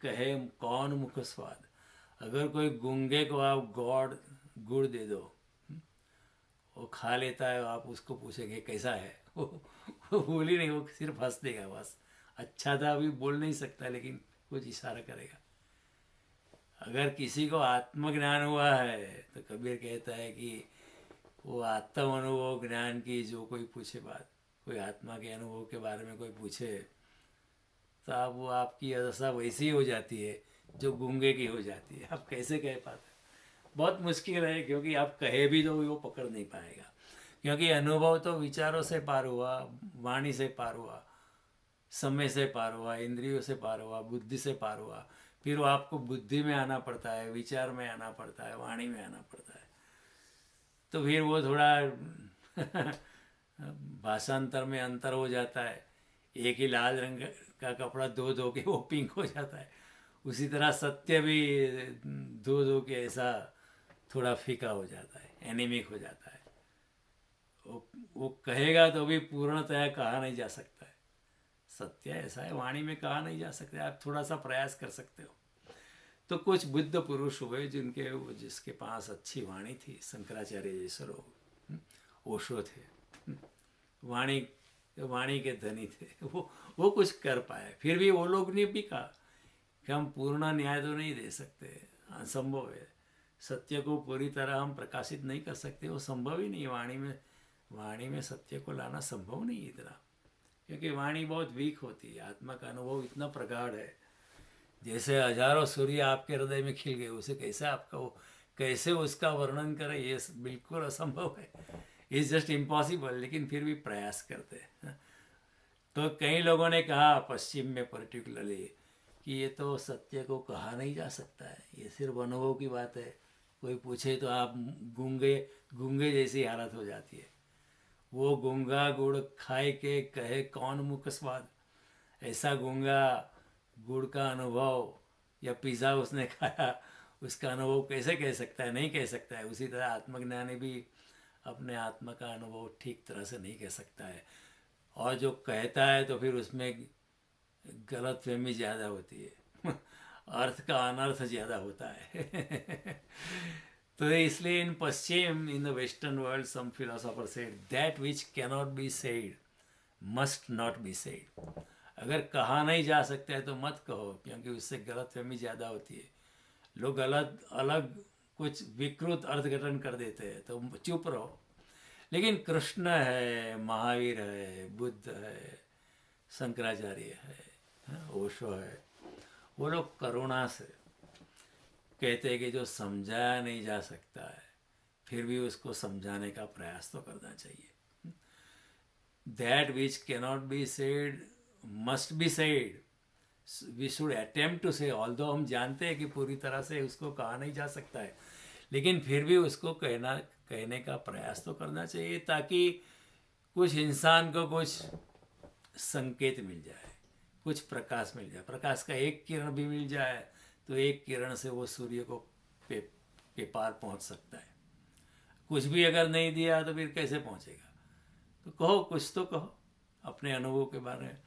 कहे कौन मुख स्वाद। अगर कोई गूंगे को आप गुड़ दे दो, वो खा लेता है, आप उसको पूछेंगे कैसा है, वो बोल ही नहीं, वो सिर्फ हंस देगा बस। अच्छा था, अभी बोल नहीं सकता लेकिन कुछ इशारा करेगा। अगर किसी को आत्मज्ञान हुआ है तो कबीर कहता है कि वो आत्म अनुभव ज्ञान की जो कोई पूछे बात, कोई आत्मा के अनुभव के बारे में कोई पूछे, तो आप वो आपकी दशा वैसी हो जाती है जो गूंगे की हो जाती है। आप कैसे कह पाते? बहुत मुश्किल है, क्योंकि आप कहे भी तो वो पकड़ नहीं पाएगा, क्योंकि अनुभव तो विचारों से पार हुआ, वाणी से पार हुआ, समय से पार हुआ, इंद्रियों से पार हुआ, बुद्धि से पार हुआ। फिर वो आपको बुद्धि में आना पड़ता है, विचार में आना पड़ता है, वाणी में आना पड़ता है। तो फिर वो थोड़ा भाषांतर में अंतर हो जाता है। एक ही लाल रंग का कपड़ा धो धो के वो पिंक हो जाता है, उसी तरह सत्य भी धो धो के ऐसा थोड़ा फीका हो जाता है, एनीमिक हो जाता है। वो कहेगा तो भी पूर्णतः कहा नहीं जा सकता है। सत्य ऐसा है, वाणी में कहा नहीं जा सकता। आप थोड़ा सा प्रयास कर सकते हो। तो कुछ बुद्ध पुरुष हुए जिसके पास अच्छी वाणी थी, शंकराचार्य जैसे लोग, ओशो थे, वाणी वाणी के धनी थे। वो कुछ कर पाए। फिर भी वो लोग ने भी कहा कि हम पूर्ण न्याय तो नहीं दे सकते, असंभव है, सत्य को पूरी तरह हम प्रकाशित नहीं कर सकते, वो संभव ही नहीं। वाणी में सत्य को लाना संभव नहीं इतना, क्योंकि वाणी बहुत वीक होती है। आत्मा का अनुभव इतना प्रगाढ़ है, जैसे हजारों सूर्य आपके हृदय में खिल गए, उसे कैसे उसका वर्णन करें, ये बिल्कुल असंभव है। It's just impossible. लेकिन फिर भी प्रयास करते हैं। तो कई लोगों ने कहा, पश्चिम में पर्टिकुलरली, कि ये तो सत्य को कहा नहीं जा सकता है, ये सिर्फ अनुभव की बात है। कोई पूछे तो आप गूंगे गूंगे जैसी हालत हो जाती है। वो गूंगा गुड़ खाए के कहे कौन मुख स्वाद। ऐसा गूंगा गुड़ का अनुभव या पिज़्ज़ा उसने खाया, उसका अनुभव कैसे कह सकता है? नहीं कह सकता है। उसी तरह आत्मज्ञानी भी अपने आत्मा का अनुभव ठीक तरह से नहीं कह सकता है, और जो कहता है तो फिर उसमें गलतफहमी ज़्यादा होती है, अर्थ का अनर्थ ज़्यादा होता है। तो इसलिए इन पश्चिम, in the western world, some philosopher said that which cannot be said must not be said. अगर कहा नहीं जा सकता है तो मत कहो, क्योंकि उससे गलतफहमी ज़्यादा होती है। लोग अलग कुछ विकृत अर्थघटन कर देते हैं, तो चुप रहो। लेकिन कृष्ण है, महावीर है, बुद्ध है, शंकराचार्य है, ओशो है, वो लोग करुणा से कहते हैं कि जो समझाया नहीं जा सकता है फिर भी उसको समझाने का प्रयास तो करना चाहिए। That which cannot be said must be said. We should attempt to say, although हम जानते हैं कि पूरी तरह से उसको कहा नहीं जा सकता है, लेकिन फिर भी उसको कहने का प्रयास तो करना चाहिए, ताकि कुछ इंसान को कुछ संकेत मिल जाए, कुछ प्रकाश मिल जाए। प्रकाश का एक किरण भी मिल जाए तो एक किरण से वो सूर्य को के पार पहुंच सकता है। कुछ भी अगर नहीं दिया तो फिर कैसे पहुंचेगा? तो कहो, कुछ तो कहो अपने अनुभव के बारे में।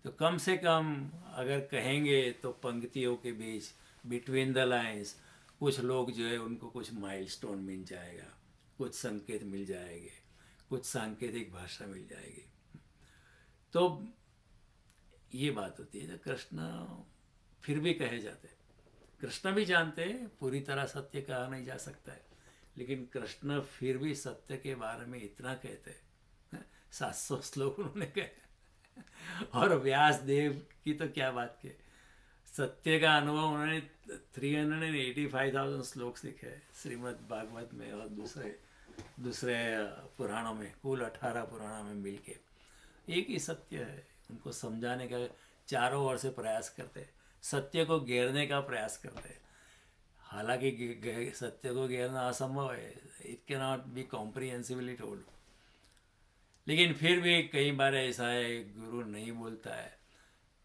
तो कम से कम अगर कहेंगे तो पंक्तियों के बीच, बिटवीन द लाइंस, कुछ लोग जो है उनको कुछ माइलस्टोन मिल जाएगा, कुछ संकेत मिल जाएंगे, कुछ सांकेतिक भाषा मिल जाएगी। तो ये बात होती है। तो कृष्ण फिर भी कहे जाते, कृष्ण भी जानते हैं पूरी तरह सत्य कहा नहीं जा सकता है, लेकिन कृष्ण फिर भी सत्य के बारे में इतना कहते हैं, 700 श्लोक उन्होंने कहे। और व्यास देव की तो क्या बात की, सत्य का अनुभव उन्होंने 385,000 श्लोक लिखे हैं श्रीमद् भागवत में और दूसरे दूसरे पुराणों में, कुल 18 पुराणों में मिलके एक ही सत्य है। उनको समझाने का चारों ओर से प्रयास करते हैं, सत्य को घेरने का प्रयास करते हैं। हालांकि सत्य को घेरना असंभव है, it can not be comprehensively told, लेकिन फिर भी कई बार ऐसा है गुरु नहीं बोलता है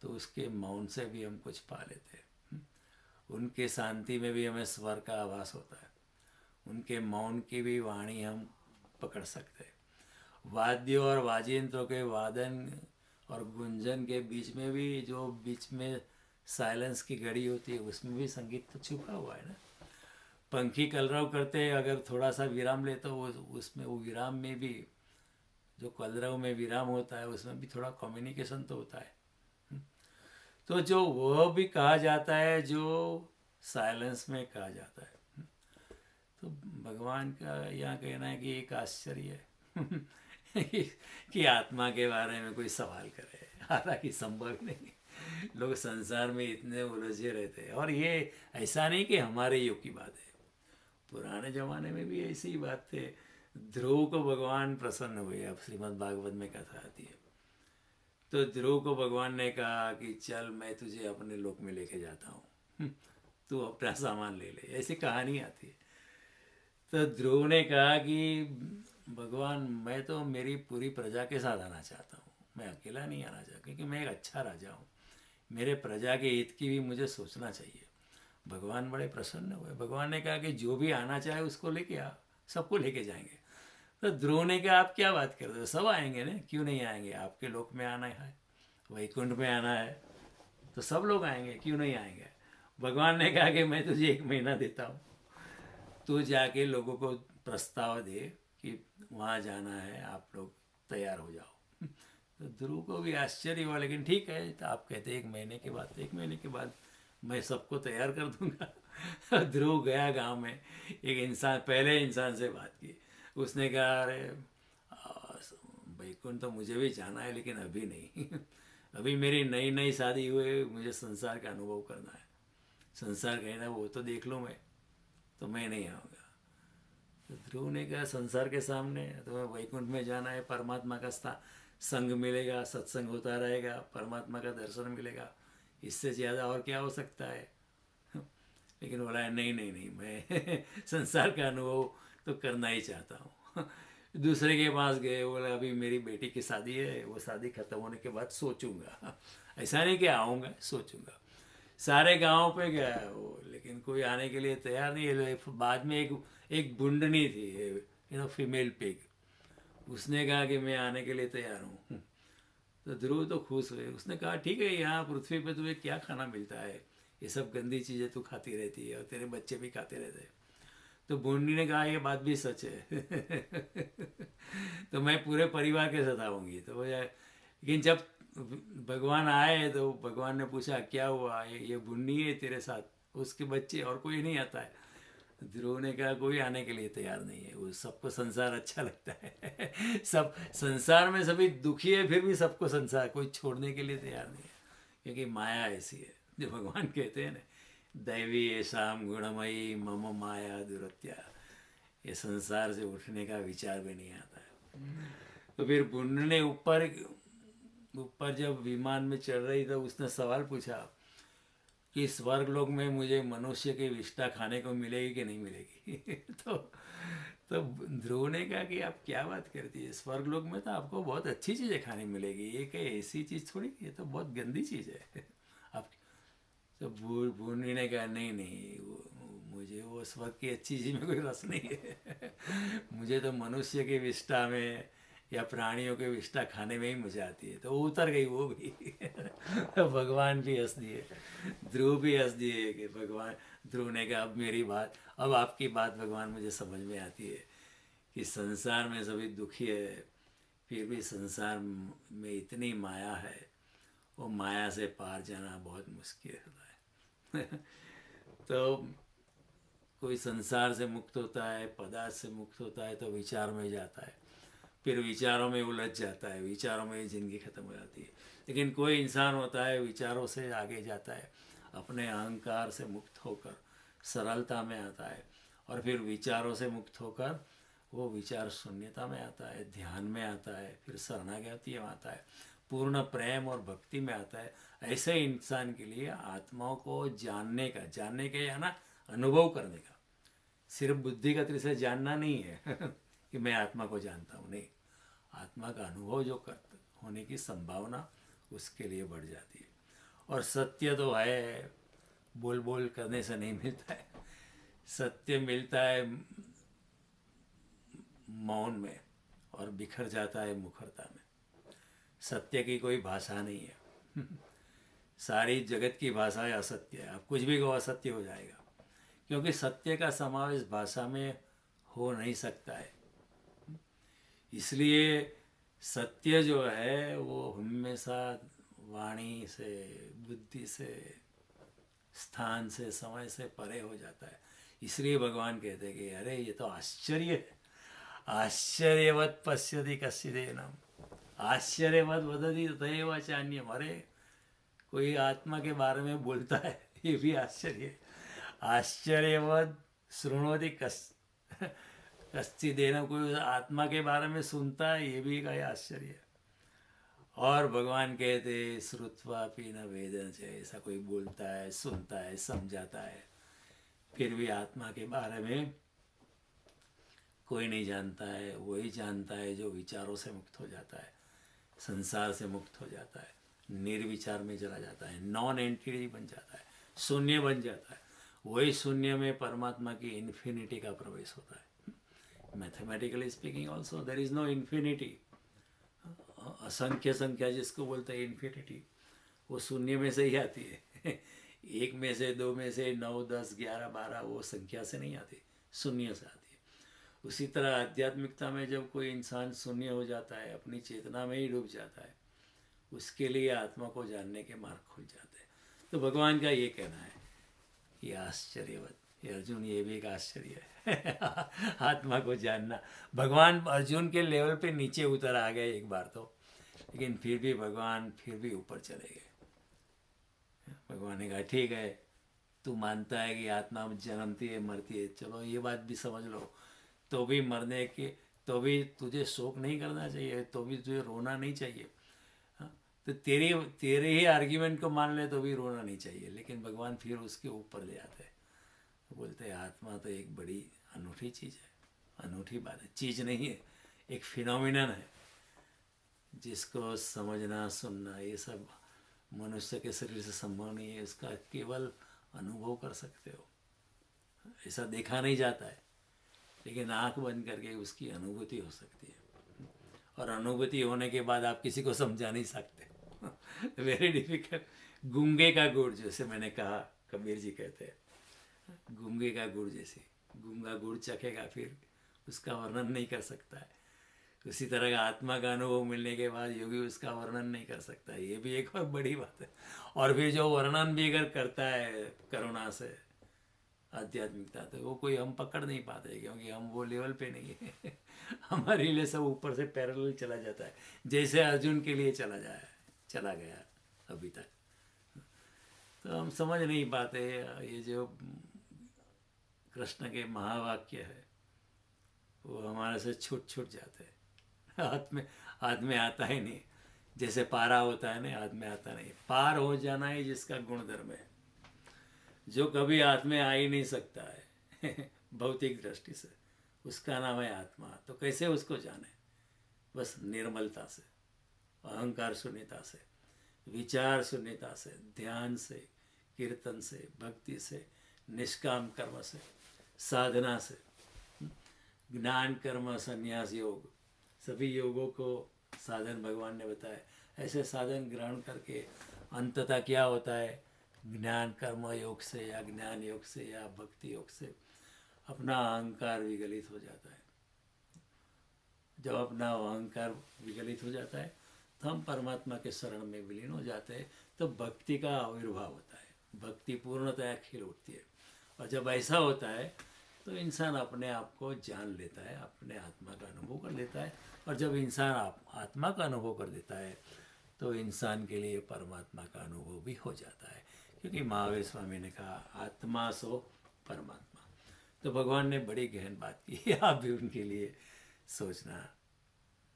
तो उसके मौन से भी हम कुछ पा लेते हैं। उनके शांति में भी हमें स्वर का आभास होता है, उनके मौन की भी वाणी हम पकड़ सकते हैं। वाद्य और वाजियंत्रों के वादन और गुंजन के बीच में भी जो बीच में साइलेंस की घड़ी होती है उसमें भी संगीत तो छुपा हुआ है ना। पंखी कलरव करते अगर थोड़ा सा विराम ले तो वो उसमें वो विराम में भी जो कलरव में विराम होता है उसमें भी थोड़ा कम्युनिकेशन तो होता है। तो जो वह भी कहा जाता है जो साइलेंस में कहा जाता है। तो भगवान का यहाँ कहना है कि एक आश्चर्य है कि आत्मा के बारे में कोई सवाल करे, हालांकि संभव ही नहीं, लोग संसार में इतने उलझे रहते हैं। और ये ऐसा नहीं कि हमारे युग की बात है, पुराने जमाने में भी ऐसी ही बात थे। ध्रुव को भगवान प्रसन्न हुए, अब श्रीमद् भागवत में कथा आती है, तो ध्रुव को भगवान ने कहा कि चल मैं तुझे अपने लोक में लेके जाता हूँ, तू अपना सामान ले ले, ऐसी कहानी आती है। तो ध्रुव ने कहा कि भगवान मैं तो मेरी पूरी प्रजा के साथ आना चाहता हूँ, मैं अकेला नहीं आना चाहता, क्योंकि मैं एक अच्छा राजा हूँ, मेरे प्रजा के हित की भी मुझे सोचना चाहिए। भगवान बड़े प्रसन्न हुए, भगवान ने कहा कि जो भी आना चाहे उसको लेके आ, सबको लेके जाएंगे। तो ध्रुव ने कहा आप क्या बात कर रहे हो, सब आएंगे ना, क्यों नहीं आएंगे, आपके लोक में आना है, वैकुंठ में आना है तो सब लोग आएंगे, क्यों नहीं आएंगे। भगवान ने कहा कि मैं तुझे 1 महीना देता हूँ, तू जाके लोगों को प्रस्ताव दे कि वहाँ जाना है, आप लोग तैयार हो जाओ। तो ध्रुव को भी आश्चर्य हुआ, लेकिन ठीक है, तो आप कहते 1 महीने के बाद, 1 महीने के बाद मैं सबको तैयार कर दूंगा। ध्रुव गया गांव में, एक इंसान, पहले इंसान से बात की, उसने कहा अरे वैकुंठ तो मुझे भी जाना है लेकिन अभी नहीं, अभी मेरी नई नई शादी हुई, मुझे संसार का अनुभव करना है, संसार कहना वो तो देख लूँ मैं, तो मैं नहीं आऊँगा। तो ध्रुव ने कहा संसार के सामने तुम्हें वैकुंठ में जाना है, परमात्मा का संग मिलेगा, सत्संग होता रहेगा, परमात्मा का दर्शन मिलेगा, इससे ज़्यादा और क्या हो सकता है। लेकिन बोला है नहीं नहीं नहीं, मैं संसार का अनुभव तो करना ही चाहता हूँ। दूसरे के पास गए, बोला अभी मेरी बेटी की शादी है, वो शादी खत्म होने के बाद सोचूंगा, ऐसा नहीं कि आऊँगा, सोचूंगा। सारे गांव पे गया वो, लेकिन कोई आने के लिए तैयार नहीं है। बाद में एक बुंडनी थी, फीमेल पिग, उसने कहा कि मैं आने के लिए तैयार हूँ। तो ध्रुव तो खुश हुए, उसने कहा ठीक है, यहाँ पृथ्वी पे तुम्हें क्या खाना मिलता है, ये सब गंदी चीज़ें तू खाती रहती है और तेरे बच्चे भी खाते रहते हैं। तो बूंदी ने कहा ये बात भी सच है। तो मैं पूरे परिवार के साथ आऊँगी। तो वो लेकिन जब भगवान आए तो भगवान ने पूछा क्या हुआ, ये बुन्नी है तेरे साथ, उसके बच्चे, और कोई नहीं आता है। ध्रुव ने कहा कोई आने के लिए तैयार नहीं है, वो सबको संसार अच्छा लगता है। सब संसार में सभी दुखी है, फिर भी सबको संसार कोई छोड़ने के लिए तैयार नहीं है, क्योंकि माया ऐसी है। जो भगवान कहते हैं ना, दैवी ऐसाम गुणमयी मम माया दुरत्या, ये संसार से उठने का विचार भी नहीं आता है। तो फिर बुंड ने ऊपर ऊपर जब विमान में चढ़ रही तो उसने सवाल पूछा कि स्वर्ग लोक में मुझे मनुष्य की विष्ठा खाने को मिलेगी कि नहीं मिलेगी। तो ध्रुव ने कहा कि आप क्या बात करती है, स्वर्ग लोक में तो आपको बहुत अच्छी चीज़ें खाने मिलेगी, ये कहीं ऐसी चीज़ थोड़ी, ये तो बहुत गंदी चीज़ है। आप तो भूनी ने कहा नहीं नहीं, मुझे वो स्वर्ग की अच्छी चीज़ में कोई रस नहीं है। मुझे तो मनुष्य की विष्ठा में या प्राणियों के विष्ठा खाने में ही मजा आती है। तो वो उतर गई वो भी। तो भगवान भी हंस दिए, ध्रुव भी हंस दिए कि भगवान, ध्रुव ने कहा अब मेरी बात, अब आपकी बात भगवान मुझे समझ में आती है कि संसार में सभी दुखी है, फिर भी संसार में इतनी माया है, वो माया से पार जाना बहुत मुश्किल होता है। तो कोई संसार से मुक्त होता है, पदार्थ से मुक्त होता है तो विचार में जाता है, फिर विचारों में उलझ जाता है, विचारों में ज़िंदगी ख़त्म हो जाती है। लेकिन कोई इंसान होता है विचारों से आगे जाता है, अपने अहंकार से मुक्त होकर सरलता में आता है, और फिर विचारों से मुक्त होकर वो विचार शून्यता में आता है, ध्यान में आता है, फिर शरणागति में आता है, पूर्ण प्रेम और भक्ति में आता है। ऐसे इंसान के लिए आत्माओं को जानने का या ना अनुभव करने का, सिर्फ बुद्धि गति से जानना नहीं है कि मैं आत्मा को जानता हूँ, नहीं, आत्मा का अनुभव जो कर होने की संभावना उसके लिए बढ़ जाती है। और सत्य तो है, बोल बोल करने से नहीं मिलता है, सत्य मिलता है मौन में और बिखर जाता है मुखरता में। सत्य की कोई भाषा नहीं है सारी जगत की भाषा है असत्य है, आप कुछ भी कहो असत्य हो जाएगा, क्योंकि सत्य का समावेश भाषा में हो नहीं सकता है। इसलिए सत्य जो है वो हमेशा वाणी से, बुद्धि से, स्थान से, समय से परे हो जाता है। इसलिए भगवान कहते हैं कि अरे ये तो आश्चर्य है, आश्चर्यवत पश्यति कश्चिदेनम, आश्चर्यवत वदति तथैव चान्यम। अरे कोई आत्मा के बारे में बोलता है, ये भी आश्चर्य है। आश्चर्यवत शृणोति कश्चिदेनम, कोई आत्मा के बारे में सुनता है, ये भी का आश्चर्य है। और भगवान कहते श्रुत्वा पी न वेदन से, ऐसा कोई बोलता है, सुनता है, समझाता है, फिर भी आत्मा के बारे में कोई नहीं जानता है। वही जानता है जो विचारों से मुक्त हो जाता है, संसार से मुक्त हो जाता है, निर्विचार में चला जाता है, नॉन एंटिटी बन जाता है, शून्य बन जाता है। वही शून्य में परमात्मा की इन्फिनिटी का प्रवेश होता है। Mathematically speaking also there is no infinity. असंख्य संख्या जिसको बोलते हैं इन्फिनिटी, वो शून्य में से ही आती है एक में से, दो में से, 9, 10, 11, 12 वो संख्या से नहीं आती, शून्य से आती है। उसी तरह आध्यात्मिकता में जब कोई इंसान शून्य हो जाता है, अपनी चेतना में ही डूब जाता है, उसके लिए आत्मा को जानने के मार्ग खुल जाते हैं। तो भगवान का ये कहना है कि आश्चर्यवत, ये अर्जुन ये भी एक आश्चर्य है आत्मा को जानना। भगवान अर्जुन के लेवल पे नीचे उतर आ गए एक बार तो, लेकिन फिर भी भगवान फिर भी ऊपर चले गए। भगवान ने कहा ठीक है, तू मानता है कि आत्मा जन्मती है, मरती है, चलो ये बात भी समझ लो, तो भी मरने के, तो भी तुझे शोक नहीं करना चाहिए, तो भी तुझे रोना नहीं चाहिए। तो तेरे ही आर्ग्यूमेंट को मान ले तो भी रोना नहीं चाहिए। लेकिन भगवान फिर उसके ऊपर ले आते हैं, तो बोलते हैं आत्मा तो एक बड़ी अनूठी चीज़ है, अनूठी बात है, चीज़ नहीं है, एक फिनोमिनन है जिसको समझना, सुनना ये सब मनुष्य के शरीर से संभव नहीं है। इसका केवल अनुभव कर सकते हो, ऐसा देखा नहीं जाता है, लेकिन आँख बंद करके उसकी अनुभूति हो सकती है। और अनुभूति होने के बाद आप किसी को समझा नहीं सकते वेरी डिफिकल्ट। गूंगे का गुड़, जैसे मैंने कहा, कबीर जी कहते हैं गूंगे का गुड़ जैसे, गूंगा गुड़ चखेगा फिर उसका वर्णन नहीं कर सकता है। उसी तरह का आत्मा का अनुभव मिलने के बाद योगी उसका वर्णन नहीं कर सकता। ये भी एक और बड़ी बात है। और फिर जो वर्णन भी अगर करता है करुणा से आध्यात्मिकता, तो वो कोई हम पकड़ नहीं पाते, क्योंकि हम वो लेवल पे नहीं है हमारे लिए सब ऊपर से पैरेलल चला जाता है, जैसे अर्जुन के लिए चला गया अभी तक। तो हम समझ नहीं पाते। ये जो कृष्ण के महावाक्य है वो हमारे से छूट जाते हैं, हाथ में आता ही नहीं। जैसे पारा होता है ना, हाथ में आता नहीं। पार हो जाना ही जिसका गुणधर्म है, जो कभी हाथ में आ ही नहीं सकता है भौतिक दृष्टि से, उसका नाम है आत्मा। तो कैसे उसको जाने? बस निर्मलता से, अहंकार शून्यता से, विचार शून्यता से, ध्यान से, कीर्तन से, भक्ति से, निष्काम कर्म से, साधना से, ज्ञान कर्म संन्यास योग, सभी योगों को साधन भगवान ने बताया। ऐसे साधन ग्रहण करके अंततः क्या होता है, ज्ञान कर्म योग से या ज्ञान योग से या भक्ति योग से अपना अहंकार विगलित हो जाता है। जब अपना अहंकार विगलित हो जाता है तो हम परमात्मा के शरण में विलीन हो जाते हैं। तो भक्ति का आविर्भाव होता है, भक्ति पूर्णतया खिल उठती है। और जब ऐसा होता है तो इंसान अपने आप को जान लेता है, अपने आत्मा का अनुभव कर लेता है। और जब इंसान आत्मा का अनुभव कर लेता है तो इंसान के लिए परमात्मा का अनुभव भी हो जाता है, क्योंकि महावीर स्वामी ने कहा आत्मा सो परमात्मा। तो भगवान ने बड़ी गहन बात की है, आप भी उनके लिए सोचना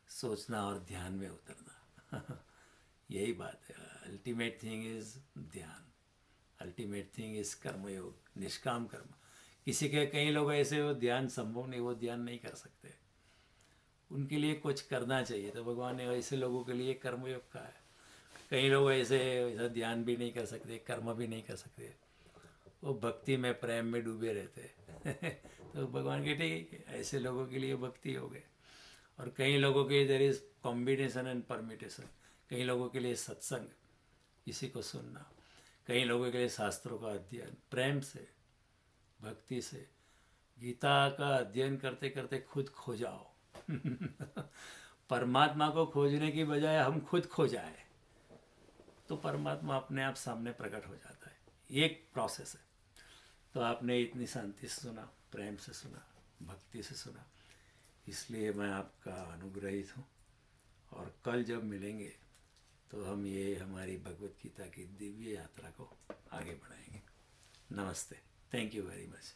सोचना और ध्यान में उतरना। यही बात है। अल्टीमेट थिंग इज ध्यान, अल्टीमेट थिंग इज कर्मयोग, निष्काम कर्म। किसी के कई लोग ऐसे हो ध्यान संभव नहीं, वो ध्यान नहीं कर सकते, उनके लिए कुछ करना चाहिए। तो भगवान ने ऐसे लोगों के लिए कर्मयोग कहा है। कई लोग ऐसा ध्यान भी नहीं कर सकते, कर्म भी नहीं कर सकते, वो भक्ति में प्रेम में डूबे रहते हैं। तो भगवान के ठीक है, ऐसे लोगों के लिए भक्ति हो गए। और कई लोगों के there is combination and permutation. कई लोगों के लिए सत्संग, किसी को सुनना, कई लोगों के लिए शास्त्रों का अध्ययन, प्रेम से, भक्ति से। गीता का अध्ययन करते करते खुद खो जाओ। परमात्मा को खोजने की बजाय हम खुद खो जाए तो परमात्मा अपने आप सामने प्रकट हो जाता है। ये एक प्रोसेस है। तो आपने इतनी शांति से सुना, प्रेम से सुना, भक्ति से सुना, इसलिए मैं आपका अनुग्रहित हूँ। और कल जब मिलेंगे तो हम ये हमारी भगवत गीता की दिव्य यात्रा को आगे बढ़ाएंगे। नमस्ते, थैंक यू वेरी मच।